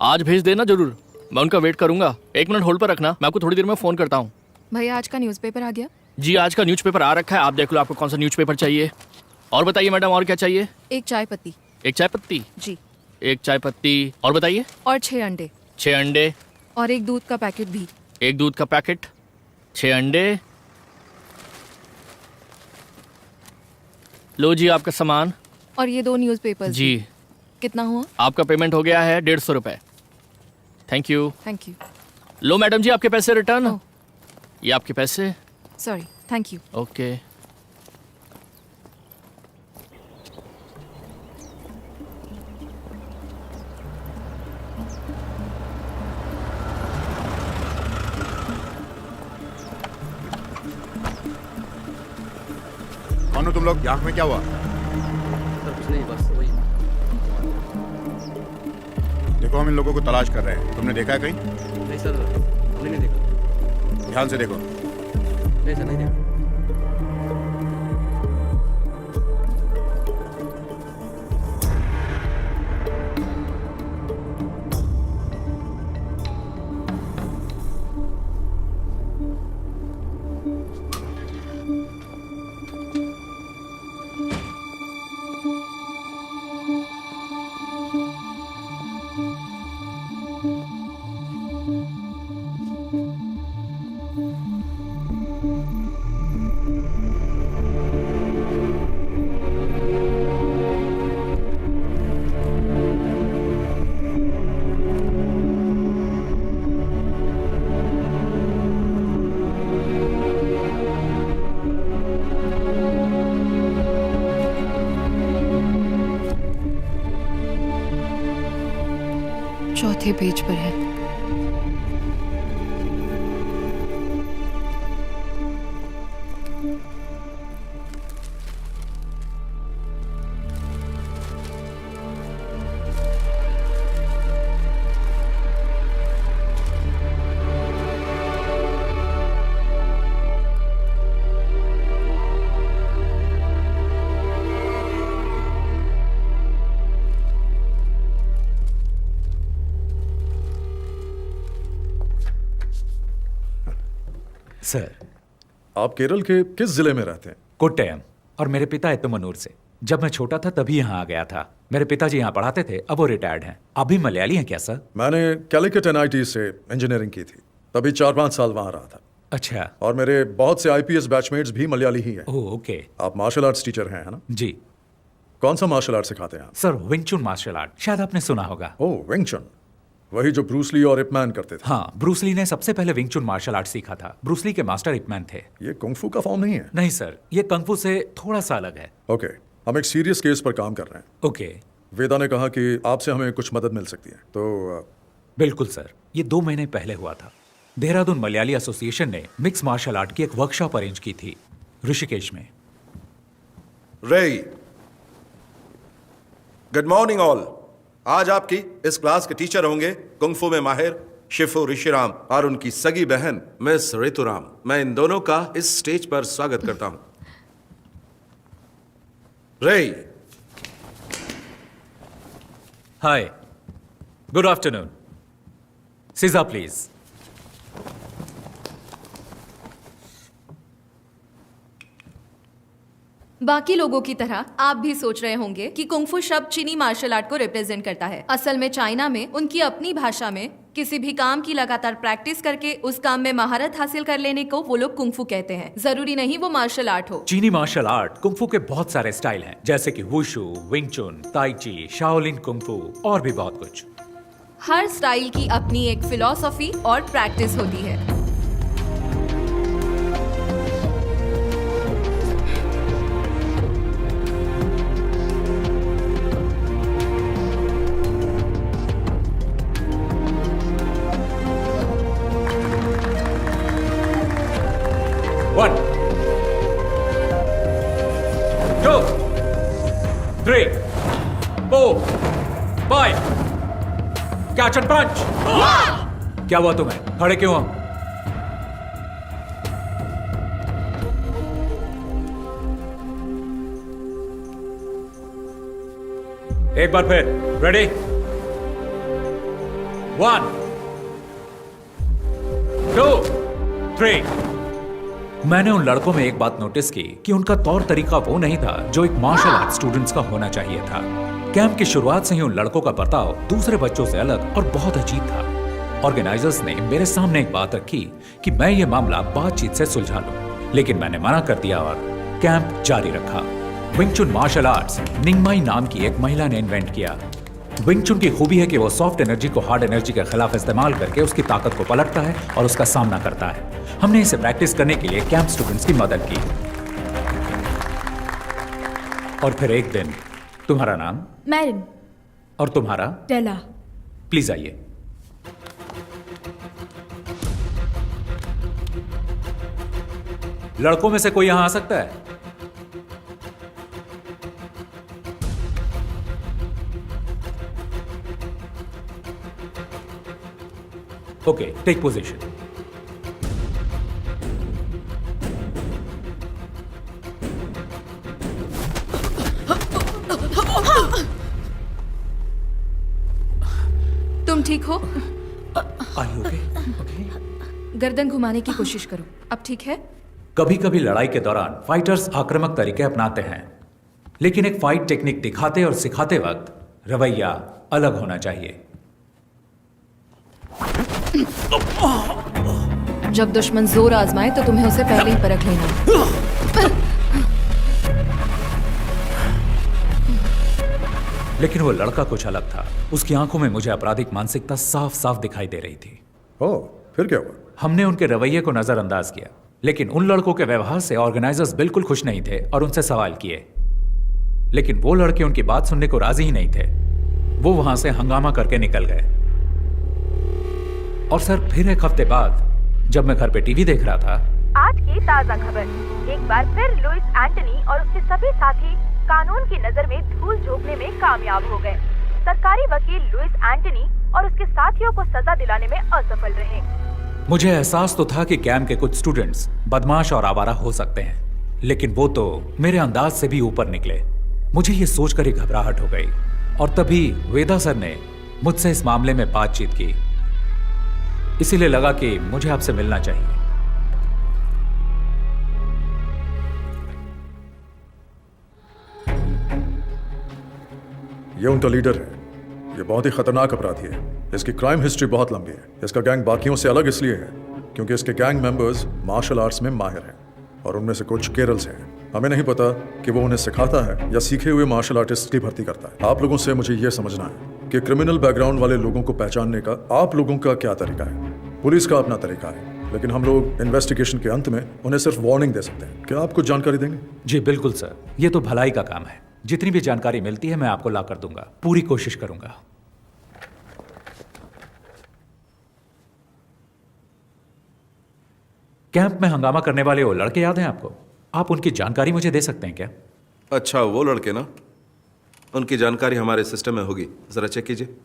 आज भेज देना जरूर, मैं उनका वेट करूंगा। 1 मिनट होल्ड पर रखना, मैं आपको थोड़ी देर में फोन करता हूँ। भैया आज का न्यूज़पेपर आ गया? जी आज का न्यूज़पेपर आ रखा है, आप देख लो आपको कौन सा न्यूज़पेपर चाहिए। और बताइए मैडम, और क्या चाहिए? एक चाय पत्ती। एक चाय पत्ती? जी। एक चाय पत्ती, और बताइए? और 6 अंडे। 6 अंडे। और एक दूध का पैकेट भी। एक दूध का पैकेट, 6 अंडे। लो जी आपका सामान। और ये 2 न्यूज़पेपर जी। कितना हुआ? आपका पेमेंट हो गया है 150 रुपए। Thank you. Thank you. लो मैडम जी आपके पैसे रिटर्न। ये आपके पैसे। Sorry, thank you. ओके। कौन हो तुम लोग? आँख में क्या हुआ? सर कुछ नहीं, बस वही। देखो हम इन लोगों को तलाश कर रहे हैं, तुमने देखा है कहीं? नहीं सर, हमने नहीं देखा। ध्यान से देखो। नहीं सर, नहीं देखा। चौथे पेज पर है। सर, आप केरल के किस जिले में रहते हैं? कोट्टयम। और मेरे पिता एतमनूर से। जब मैं छोटा था तभी यहाँ आ गया था। मेरे पिताजी यहाँ पढ़ाते थे, अब वो रिटायर्ड हैं। आप भी मलयाली हैं क्या सर? मैंने कैलिकट NIT से इंजीनियरिंग की थी, तभी 4-5 साल वहाँ रहा था। अच्छा। और मेरे बहुत से IPS बैचमेट्स भी मलयाली ही हैं। ओह, ओके। आप मार्शल आर्ट्स टीचर हैं, है ना? जी। कौन सा मार्शल आर्ट सिखाते हैं आप? सर, विंग चुन मार्शल आर्ट, शायद आपने सुना होगा। ओह, विंग चुन, वही जो ब्रूस ली और इप मैन करते थे। हाँ, ब्रूस ली ने सबसे पहले विंग चुन मार्शल आर्ट सीखा था। ब्रूस ली के मास्टर इप मैन थे। ये कुंग-फू का फॉर्म नहीं है? नहीं सर, ये कंग-फू से थोड़ा सा अलग है। ओके, हम एक सीरियस केस पर काम कर रहे हैं। ओके। वेदा ने कहा कि आपसे हमें कुछ मदद मिल सकती है, तो बिल्कुल सर, ये 2 महीने पहले हुआ था। देहरादून मलयाली एसोसिएशन ने मिक्स मार्शल आर्ट की एक वर्कशॉप अरेंज की थी ऋषिकेश में। रेई, गुड मॉर्निंग ऑल। आज आपकी इस क्लास के टीचर होंगे कुंग-फू में माहिर शिफू ऋषिराम और उनकी सगी बहन मिस ऋतुराम। मैं इन दोनों का इस स्टेज पर स्वागत करता हूं। रेई। हाय, गुड आफ्टरनून। सीजा प्लीज। बाकी लोगों की तरह आप भी सोच रहे होंगे कि कुंग-फू शब्द चीनी मार्शल आर्ट को रिप्रेजेंट करता है। असल में चाइना में उनकी अपनी भाषा में किसी भी काम की लगातार प्रैक्टिस करके उस काम में महारत हासिल कर लेने को वो लोग कुंग-फू कहते हैं। जरूरी नहीं वो मार्शल आर्ट हो। चीनी मार्शल आर्ट कुंग-फू के बहुत सारे स्टाइल हैं, जैसे कि वुशु, विंग चुन, ताई ची, शाओलिन कुंग-फू और भी बहुत कुछ। हर स्टाइल की अपनी एक फिलॉसफी और प्रैक्टिस होती है। One, 2, 3, 4, 5. Catch and punch. क्या हुआ तुम्हें? खड़े क्यों हो? एक बार फिर। रेडी? 1, 2, 3. मैंने उन लड़कों में एक बात नोटिस की कि उनका तौर तरीका वो नहीं था जो एक मार्शल आर्ट स्टूडेंट्स का होना चाहिए था। कैंप की शुरुआत से ही उन लड़कों का बर्ताव दूसरे बच्चों से अलग और बहुत अजीब था। ऑर्गेनाइजर्स ने मेरे सामने एक बात रखी कि मैं ये मामला बातचीत से सुलझा लूं, लेकिन मैंने मना कर दिया और कैंप जारी रखा। विंग चुन मार्शल आर्ट्स निंगमाई नाम की एक महिला ने इन्वेंट किया। विंग चुन की खूबी है कि वो सॉफ्ट एनर्जी को हार्ड एनर्जी के खिलाफ इस्तेमाल करके उसकी ताकत को पलटता है और उसका सामना करता है। हमने इसे प्रैक्टिस करने के लिए कैंप स्टूडेंट्स की मदद की। और फिर एक दिन, तुम्हारा नाम? मैरिन। और तुम्हारा? टेला। प्लीज आइए। लड़कों में से कोई यहां आ सकता है? Okay, take position. तुम ठीक हो? ओके। गर्दन घुमाने की कोशिश करो। अब ठीक है? कभी कभी लड़ाई के दौरान फाइटर्स आक्रामक तरीके अपनाते हैं, लेकिन एक फाइट टेक्निक दिखाते और सिखाते वक्त रवैया अलग होना चाहिए। जब दुश्मन जोर आजमाए तो तुम्हें उसे पहले ही परख लेना। लेकिन वो लड़का कुछ अलग था। उसकी आंखों में मुझे आपराधिक मानसिकता साफ साफ दिखाई दे रही थी। ओह, फिर क्या हुआ? हमने उनके रवैये को नजरअंदाज किया, लेकिन उन लड़कों के व्यवहार से ऑर्गेनाइजर्स बिल्कुल खुश नहीं थे और उनसे सवाल किए, लेकिन वो लड़के उनकी बात सुनने को राजी ही नहीं थे। वो वहां से हंगामा करके निकल गए। और सर फिर एक हफ्ते बाद जब मैं घर पे टीवी देख रहा था, आज की ताज़ा खबर, एक बार फिर लुइस एंटनी और उसके सभी साथी कानून की नजर में धूल झोंकने में कामयाब हो गए। सरकारी वकील लुइस एंटनी और उसके साथियों को सजा दिलाने में असफल रहे। मुझे एहसास तो था कि कैंप के कुछ स्टूडेंट्स बदमाश और आवारा हो सकते हैं, लेकिन वो तो मेरे अंदाज से भी ऊपर निकले। मुझे ये सोचकर ही घबराहट हो गई और तभी वेदा सर ने मुझसे इस मामले में बातचीत की। इसीलिए लगा कि मुझे आपसे मिलना चाहिए। ये उनका लीडर है। ये बहुत ही खतरनाक अपराधी है। इसकी क्राइम हिस्ट्री बहुत लंबी है। इसका गैंग बाकियों से अलग इसलिए है क्योंकि इसके गैंग मेंबर्स मार्शल आर्ट्स में माहिर हैं और उनमें से कुछ केरल से हैं। हमें नहीं पता कि वो उन्हें सिखाता है या सीखे हुए मार्शल आर्टिस्ट की भर्ती करता है। आप लोगों से मुझे यह समझना है कि क्रिमिनल बैकग्राउंड वाले लोगों को पहचानने का आप लोगों का क्या तरीका है। पुलिस का अपना तरीका है, लेकिन हम लोग इन्वेस्टिगेशन के अंत में उन्हें सिर्फ वार्निंग दे सकते हैं। क्या आप कुछ जानकारी देंगे? जी बिल्कुल सर, ये तो भलाई का काम है। जितनी भी जानकारी मिलती है मैं आपको ला कर दूंगा। पूरी कोशिश करूंगा। कैंप में हंगामा करने वाले वो लड़के याद हैं आपको? आप उनकी जानकारी मुझे दे सकते हैं क्या? अच्छा, वो लड़के ना, उनकी जानकारी हमारे सिस्टम में होगी, जरा चेक कीजिए।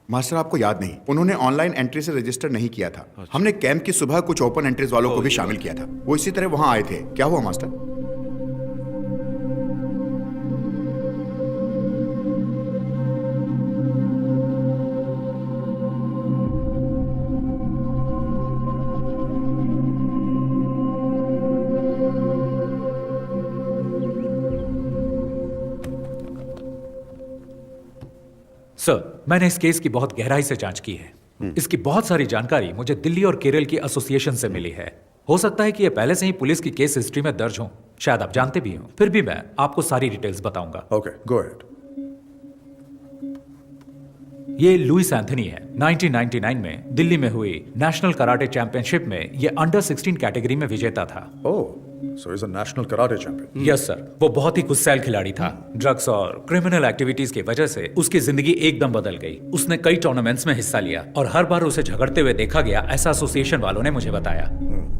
मास्टर आपको याद नहीं, उन्होंने ऑनलाइन एंट्री से रजिस्टर नहीं किया था। हमने कैंप की सुबह कुछ ओपन एंट्रीज वालों को भी शामिल किया था। वो इसी तरह वहां आए थे। क्या हुआ मास्टर? सर, मैंने इस केस की बहुत गहराई से जांच की है। इसकी बहुत सारी जानकारी मुझे दिल्ली और केरल की एसोसिएशन से मिली है। हो सकता है कि ये पहले से ही पुलिस की केस हिस्ट्री में दर्ज हो, शायद आप जानते भी हो। फिर भी मैं आपको सारी डिटेल्स बताऊंगा। Okay, go ahead. ये लुइस एंथनी है। 1999 में दिल्ली में हुई नेशनल कराटे चैंपियनशिप में ये अंडर 16 कैटेगरी में विजेता था। Oh, so is a national karate champion. Yes sir, वो बहुत ही गुस्सैल खिलाड़ी था। ड्रग्स और क्रिमिनल एक्टिविटीज की वजह से उसकी जिंदगी एकदम बदल गई। उसने कई टूर्नामेंट्स में हिस्सा लिया और हर बार उसे झगड़ते हुए देखा गया, ऐसा एसोसिएशन वालों ने मुझे बताया।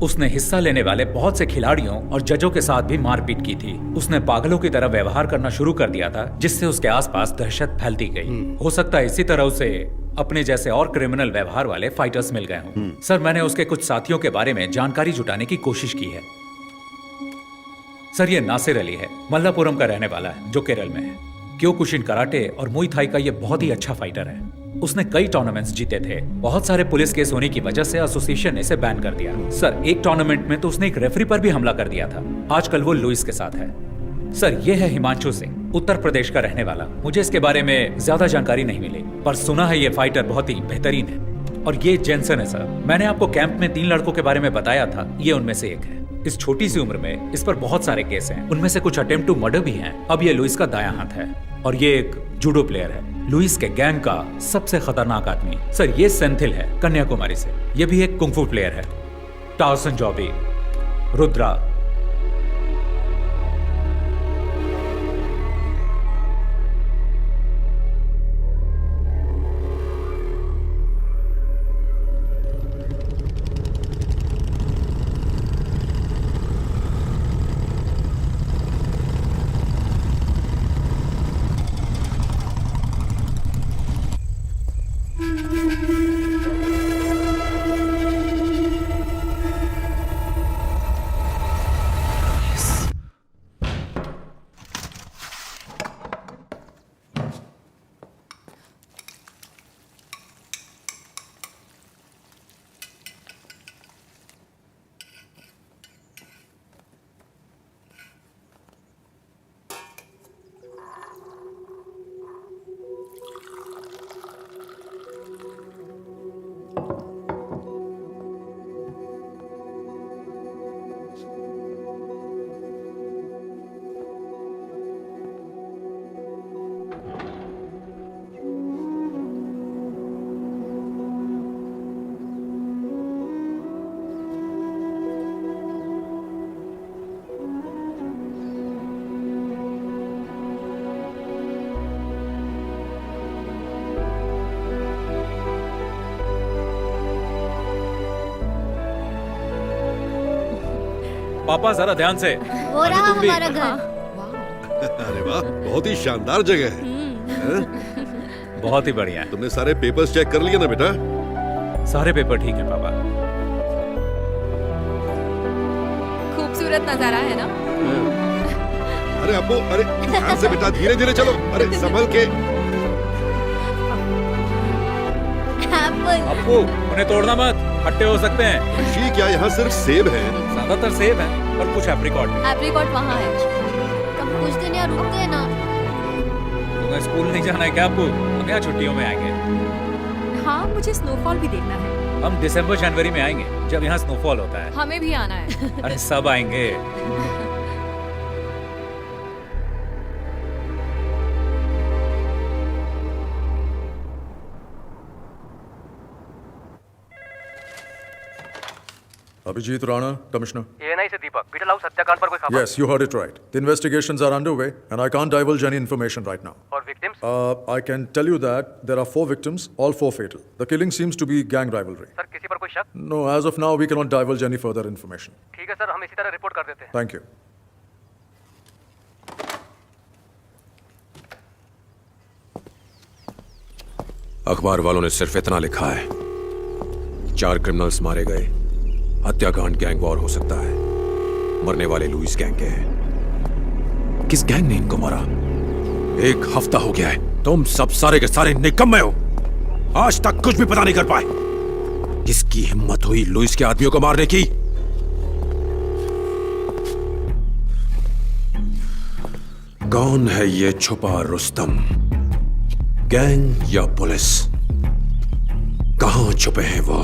उसने हिस्सा लेने वाले बहुत से खिलाड़ियों और जजों के साथ भी मारपीट की थी। उसने पागलों की तरह व्यवहार करना शुरू कर दिया था, जिससे उसके आसपास दहशत फैलती गई। हो सकता है इसी तरह उसे अपने जैसे और क्रिमिनल व्यवहार वाले फाइटर्स मिल गए हों। सर, मैंने उसके कुछ साथियों के बारे में जानकारी जुटाने की कोशिश की है। सर, ये नासिर अली है, मल्लापुरम का रहने वाला है, जो केरल में है। क्योकुशिन कराटे और मुई थाई का ये बहुत ही अच्छा फाइटर है। उसने कई टूर्नामेंट्स जीते थे। बहुत सारे पुलिस केस होने की वजह से एसोसिएशन ने इसे बैन कर दिया। सर, एक टूर्नामेंट में तो उसने एक रेफरी पर भी हमला कर दिया था। आजकल वो लुइस के साथ है। सर, ये है हिमांशु सिंह, उत्तर प्रदेश का रहने वाला। मुझे इसके बारे में ज्यादा जानकारी नहीं मिली, पर सुना है ये फाइटर बहुत ही बेहतरीन है। और ये जेंसन है सर। मैंने आपको कैंप में 3 लड़कों के बारे में बताया था, ये उनमें से एक है। इस छोटी सी उम्र में इस पर बहुत सारे केस हैं, उनमें से कुछ अटेम्प्ट टू मर्डर भी हैं। अब ये लुइस का दायां हाथ है और ये एक जूडो प्लेयर है, लुइस के गैंग का सबसे खतरनाक आदमी। सर, ये सेंथिल है, कन्याकुमारी से। ये भी एक कुंफू प्लेयर है। टाउसन जॉबी, रुद्रा। पापा जरा ध्यान से। वो रहा तुम भी। हमारा घर। अरे वाह, बहुत ही शानदार जगह है। हैं? बहुत ही बढ़िया है। तुमने सारे पेपर्स चेक कर लिए ना बेटा? सारे पेपर ठीक है पापा। खूबसूरत नजारा है ना? अरे अब्बू, अरे ध्यान से बेटा, धीरे धीरे चलो, अरे संभल के। अब्बू, उन्हें तोड़ना मत, खट्टे हो सकते हैं। ऋषि, क्या यहाँ सिर्फ सेब है? ज्यादातर सेब है और कुछ एप्रिकॉट भी। एप्रिकॉट वहाँ है। कब कुछ दिन यहाँ रुकते हैं ना। तुम्हें स्कूल नहीं जाना है क्या अब्बू? हम यहाँ छुट्टियों में आएंगे। हाँ, मुझे स्नोफॉल भी देखना है। हम दिसंबर जनवरी में आएंगे जब यहाँ स्नोफॉल होता है। हमें भी आना है। अरे सब आएंगे। Abhijit Rana, Commissioner. ANI से दीपक, बीटल हाउस हत्याकांड पर कोई खबर? Yes, you heard it right. The investigations are underway, and I can't divulge any information right now. और victims? I can tell you that there are 4 victims, all 4 fatal. The killing seems to be gang rivalry. Sir किसी पर कोई शक? No, as of now, we cannot divulge any further information. ठीक है सर, हम इसी तरह रिपोर्ट कर देते हैं। Thank you. अखबार वालों ने सिर्फ इतना लिखा है, 4 क्रिमिनल्स मारे गए, हत्याकांड गैंग वॉर हो सकता है, मरने वाले लुइस गैंग के हैं। किस गैंग ने इनको मारा? 1 हफ्ता हो गया है, तुम सब सारे के सारे निकम्मे हो, आज तक कुछ भी पता नहीं कर पाए। किसकी हिम्मत हुई लुइस के आदमियों को मारने की? कौन है ये छुपा रुस्तम? गैंग या पुलिस? कहां छुपे हैं वो?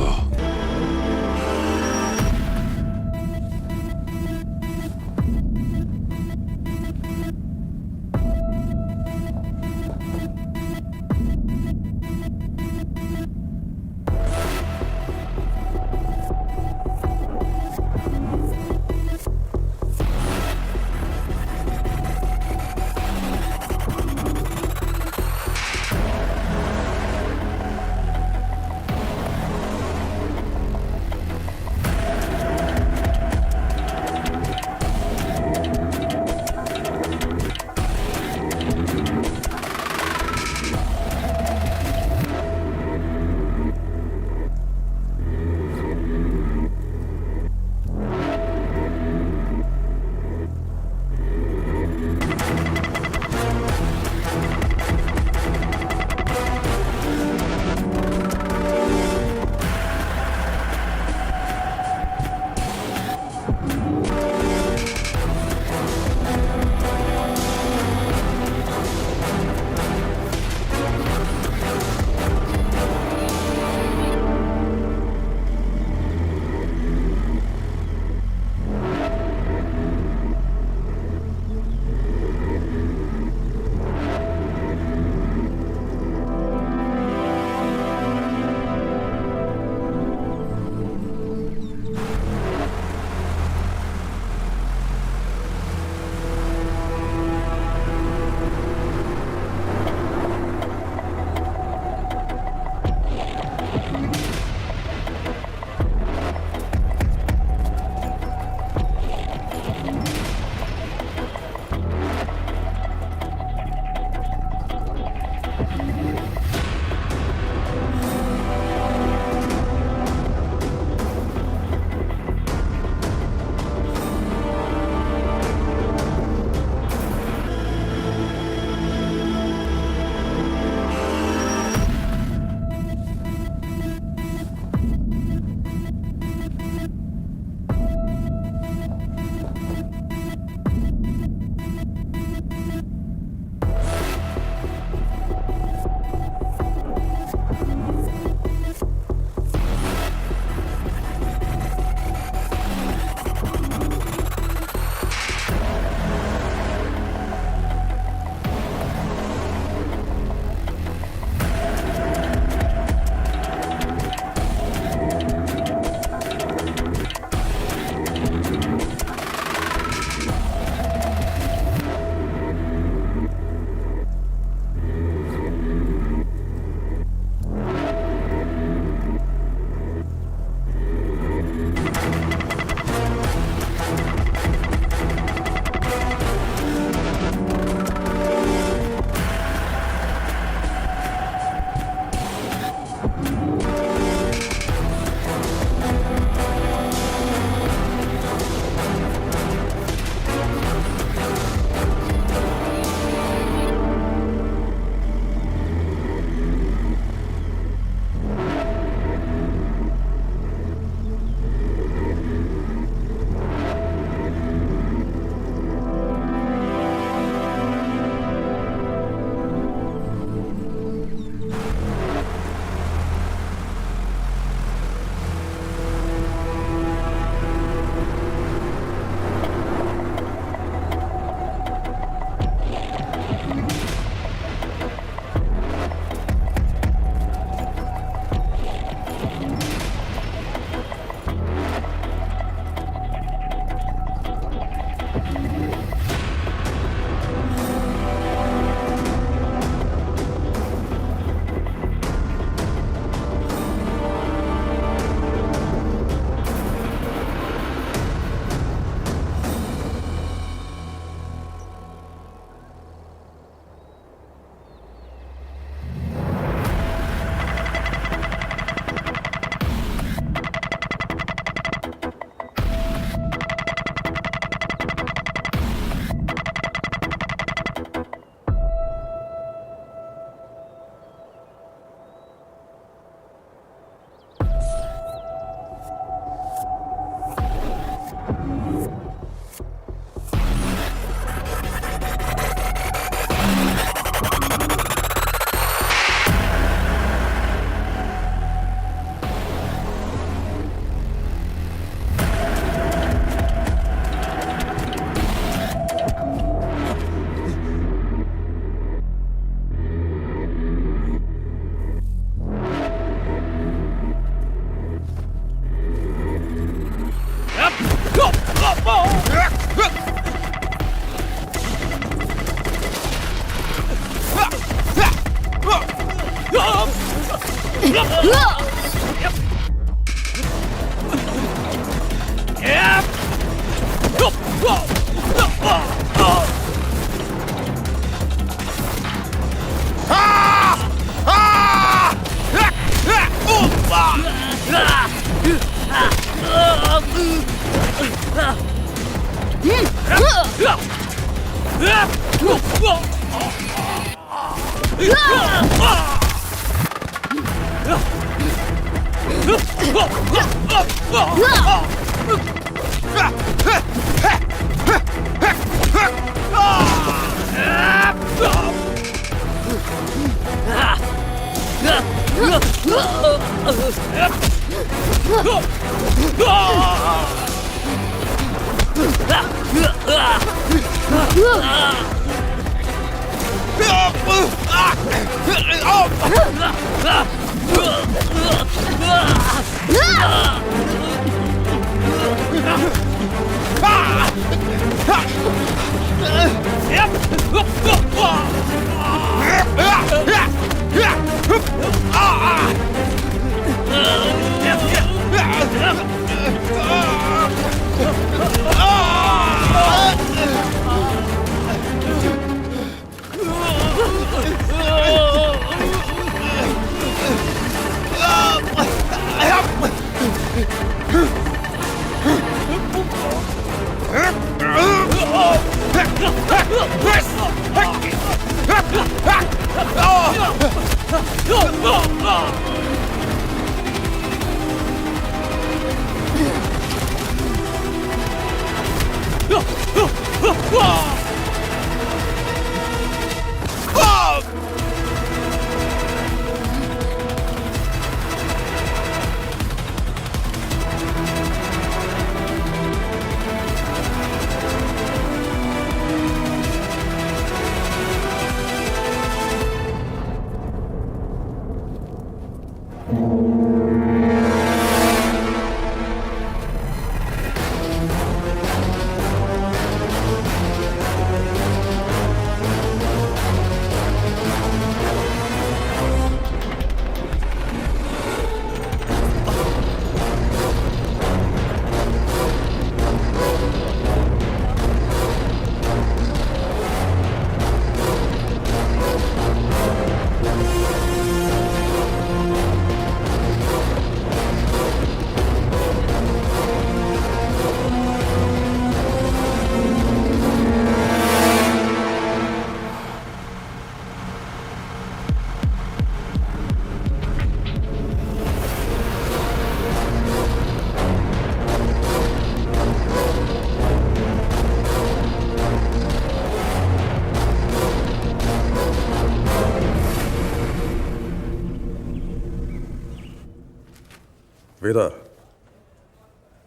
Veda,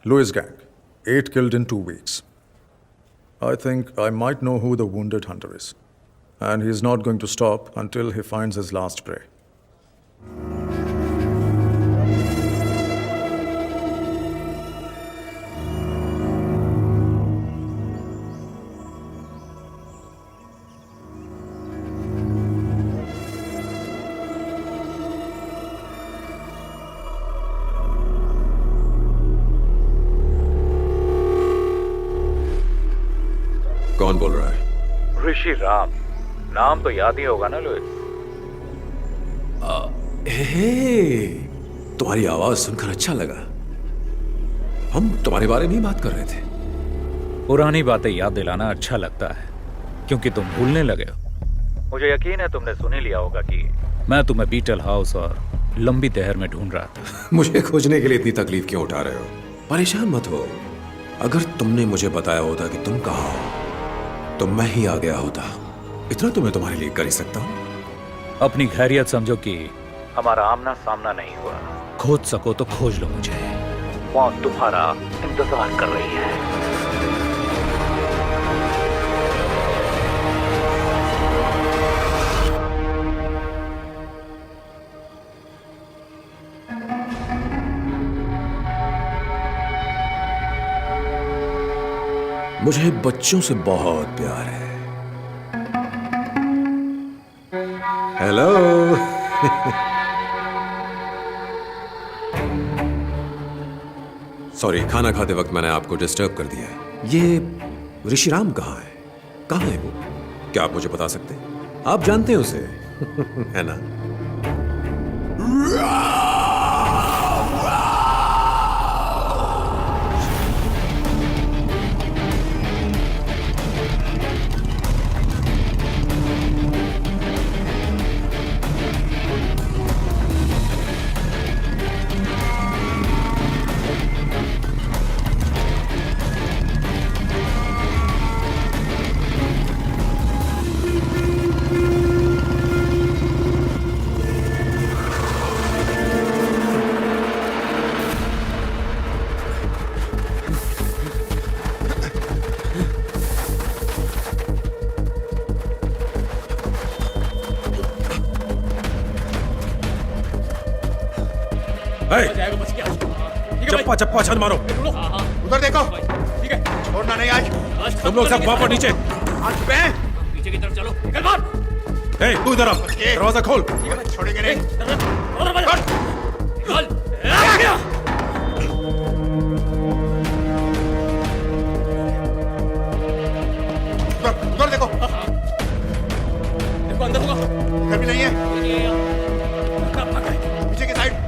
Lewis gang, 8 killed in 2 weeks. I think I might know who the wounded hunter is. And he's not going to stop until he finds his last prey. कौन बोल रहा है? ऋषि राम। नाम तो याद ही होगा ना लुइस? हे, तुम्हारी आवाज सुनकर अच्छा लगा। हम तुम्हारे बारे में ही बात कर रहे थे। पुरानी बातें याद दिलाना अच्छा लगता है, क्योंकि तुम भूलने लगे हो। मुझे यकीन है तुमने सुन ही लिया होगा कि मैं तुम्हें बीटल हाउस और लंबी तहर में ढूंढ रहा था। मुझे खोजने के लिए इतनी तकलीफ क्यों उठा रहे हो? परेशान मत हो। अगर तुमने मुझे बताया होता कि तुम कहाँ हो, तो मैं ही आ गया होता। इतना तो मैं तुम्हारे लिए कर ही सकता हूँ। अपनी खैरियत समझो कि हमारा आमना सामना नहीं हुआ। खोज सको तो खोज लो मुझे। मौत तुम्हारा इंतजार कर रही है। मुझे बच्चों से बहुत प्यार है। हेलो। सॉरी, खाना खाते वक्त मैंने आपको डिस्टर्ब कर दिया है। ये ऋषिराम कहाँ है? कहाँ है वो? क्या आप मुझे बता सकते हैं? आप जानते हैं उसे है ना? चप्पा चप्पा छन मारो। उधर देखो। ठीक है, छोड़ना नहीं आज। तुम लोग सब वापस नीचे। आज पे पीछे की तरफ चलो। निकल बाहर। ए, तू इधर आ, दरवाजा खोल। छोड़ेंगे नहीं। उधर देखो। देखो अंदर होगा। इधर भी नहीं है। पीछे की साइड।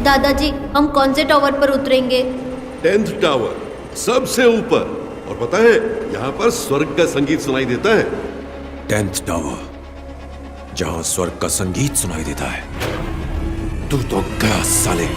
दादाजी, हम कौन से टावर पर उतरेंगे? 10th टावर, सबसे ऊपर। और पता है, यहाँ पर स्वर्ग का संगीत सुनाई देता है। 10th टावर, जहां स्वर्ग का संगीत सुनाई देता है। तू तो गया साले।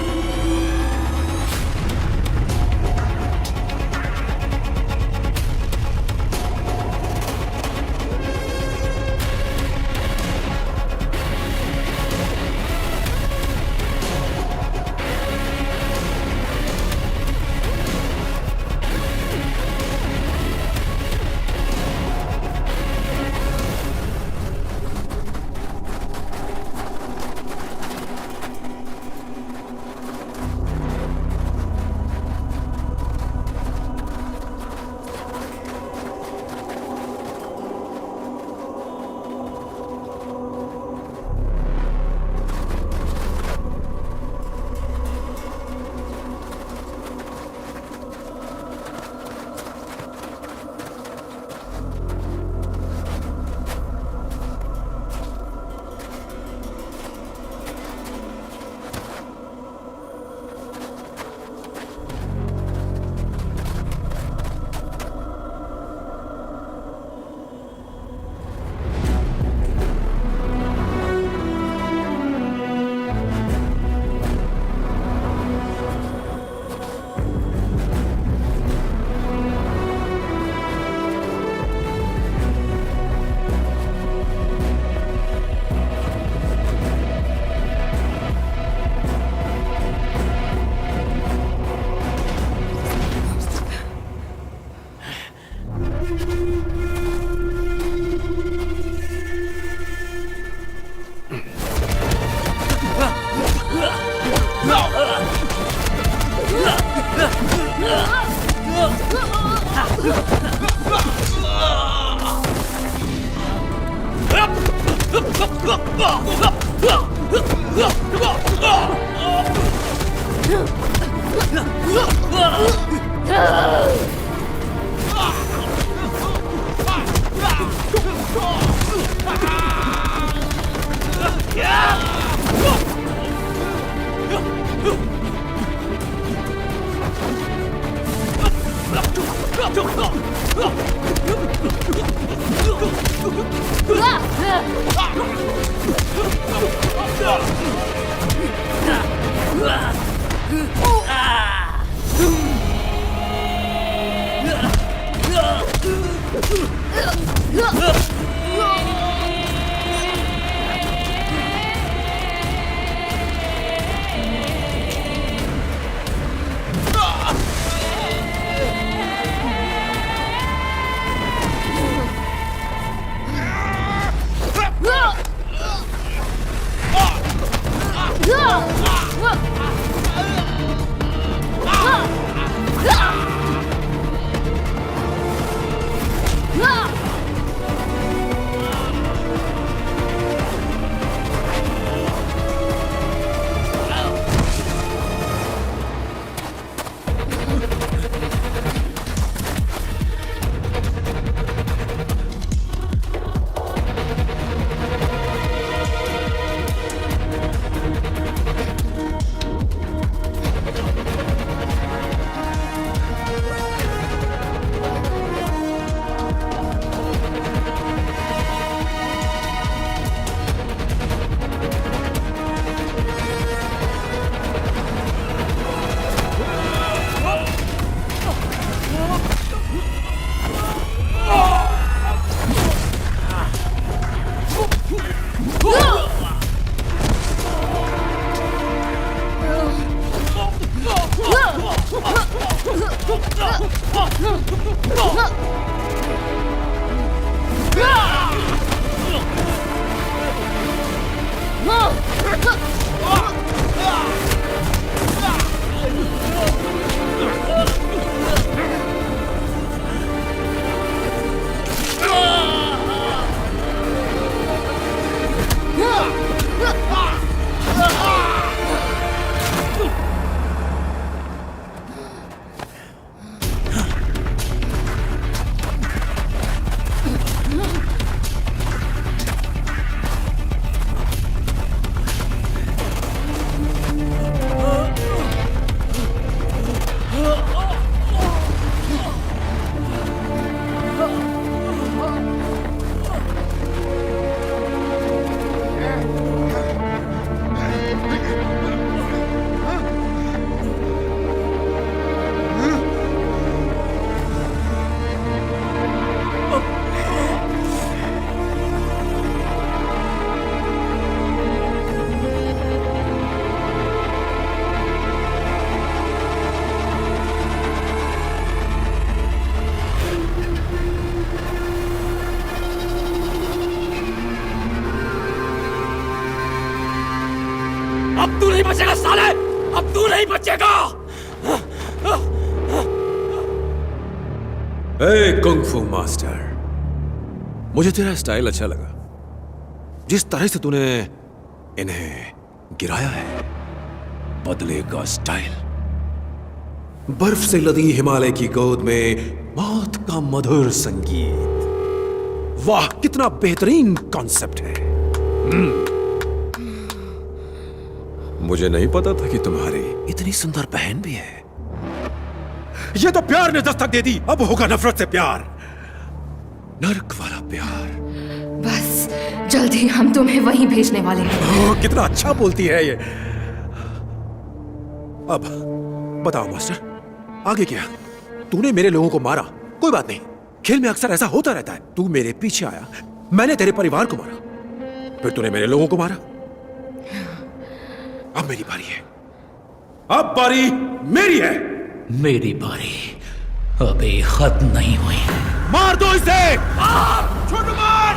नहीं बचेगा साले, अब तू नहीं बचेगा। ए कुंग-फू मास्टर, मुझे तेरा स्टाइल अच्छा लगा। जिस तरह से तूने इन्हें गिराया है, बदले का स्टाइल। बर्फ से लदी हिमालय की गोद में मौत का मधुर संगीत। वाह, कितना बेहतरीन कॉन्सेप्ट है। मुझे नहीं पता था कि तुम्हारी इतनी सुंदर बहन भी है। ये तो प्यार ने दस्तक दे दी, अब होगा नफरत से प्यार। नर्क वाला प्यार। बस जल्दी हम तुम्हें वहीं भेजने वाले हैं। कितना अच्छा बोलती है ये। अब बताओ मास्टर, आगे क्या? तूने मेरे लोगों को मारा, कोई बात नहीं, खेल में अक्सर ऐसा होता रहता है। तू मेरे पीछे आया, मैंने तेरे परिवार को मारा, फिर तूने मेरे लोगों को मारा। अब मेरी बारी है। अब बारी मेरी है। मेरी बारी अभी खत्म नहीं हुई। मार दो इसे। छोटू मार।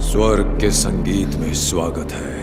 स्वर्ग के संगीत में स्वागत है।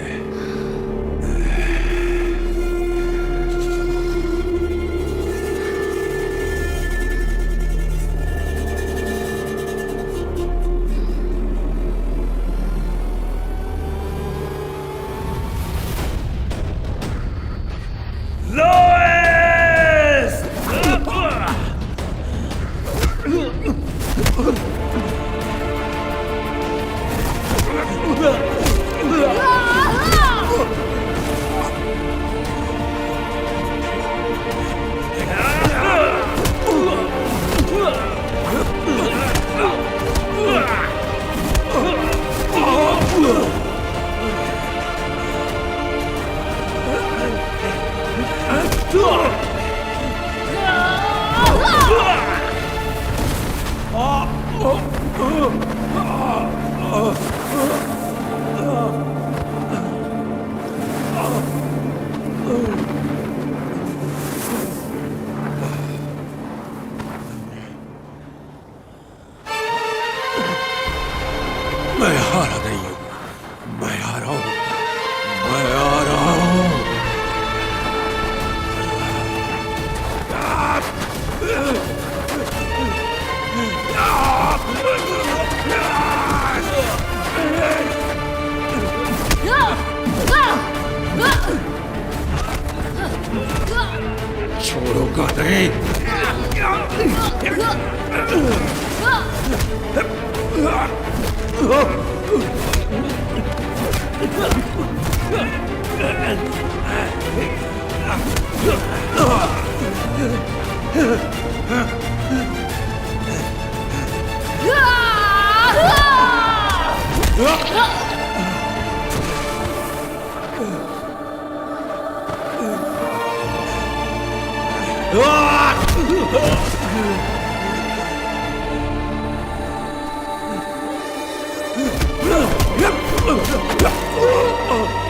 मैं हारा नहीं हूं, मैं आ रहा हूं, मैं आ रहा हूं। छोड़ूंगा नहीं। Oh!